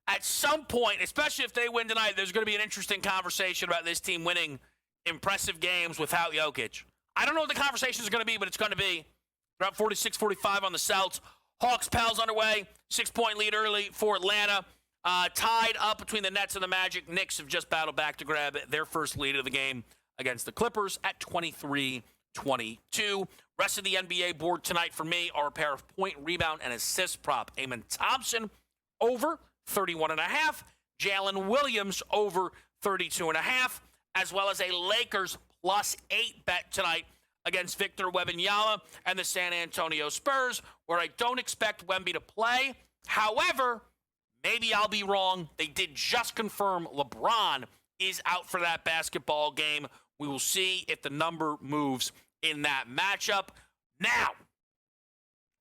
Speaker 7: At some point, especially if they win tonight, there's going to be an interesting conversation about this team winning impressive games without Jokic. I don't know what the conversation is going to be, but it's going to be. They're up 46-45 on the Celts. Hawks, Pels underway. 6-point lead early for Atlanta. Tied up between the Nets and the Magic. Knicks have just battled back to grab their first lead of the game against the Clippers at 23-22. Rest of the NBA board tonight for me are a pair of point, rebound, and assist prop. Amon Thompson over 31.5. Jalen Williams over 32.5. As well as a Lakers +8 bet tonight against Victor Wembanyama and the San Antonio Spurs, where I don't expect Wemby to play. However, maybe I'll be wrong. They did just confirm LeBron is out for that basketball game. We will see if the number moves in that matchup. Now,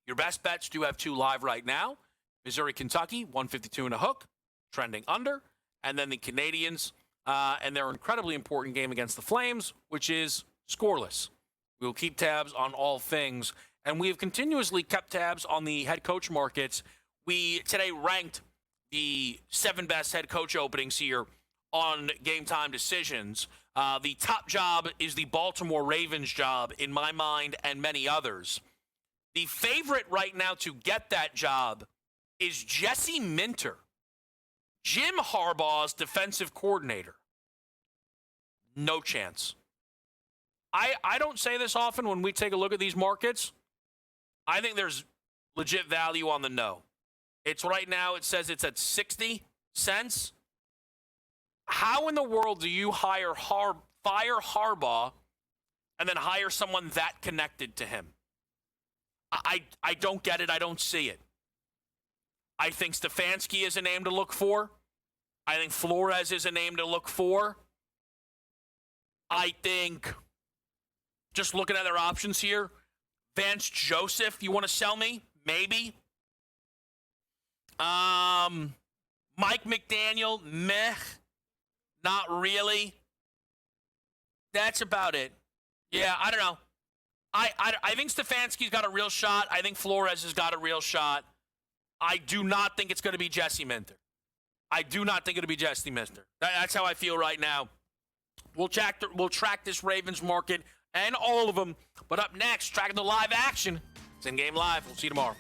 Speaker 7: your best bets do have 2 live right now. Missouri, Kentucky, 152 and a hook, trending under. And then the Canadians and their incredibly important game against the Flames, which is scoreless. We will keep tabs on all things. And we have continuously kept tabs on the head coach markets. We today ranked the 7 best head coach openings here on Game Time Decisions. The top job is the Baltimore Ravens job in my mind and many others. The favorite right now to get that job is Jesse Minter, Jim Harbaugh's defensive coordinator. No chance. I don't say this often when we take a look at these markets. I think there's legit value on the no. It's right now, it says it's at 60 cents. How in the world do you fire Harbaugh and then hire someone that connected to him? I don't get it. I don't see it. I think Stefanski is a name to look for. I think Flores is a name to look for. I think, just looking at their options here, Vance Joseph, you want to sell me? Maybe. Mike McDaniel, meh. Not really. That's about it. Yeah, I don't know. I think Stefanski's got a real shot. I think Flores has got a real shot. I do not think it's going to be Jesse Minter. I do not think it'll be Jesse Minter. That's how I feel right now. We'll track this Ravens market and all of them. But up next, tracking the live action. It's In Game Live. We'll see you tomorrow.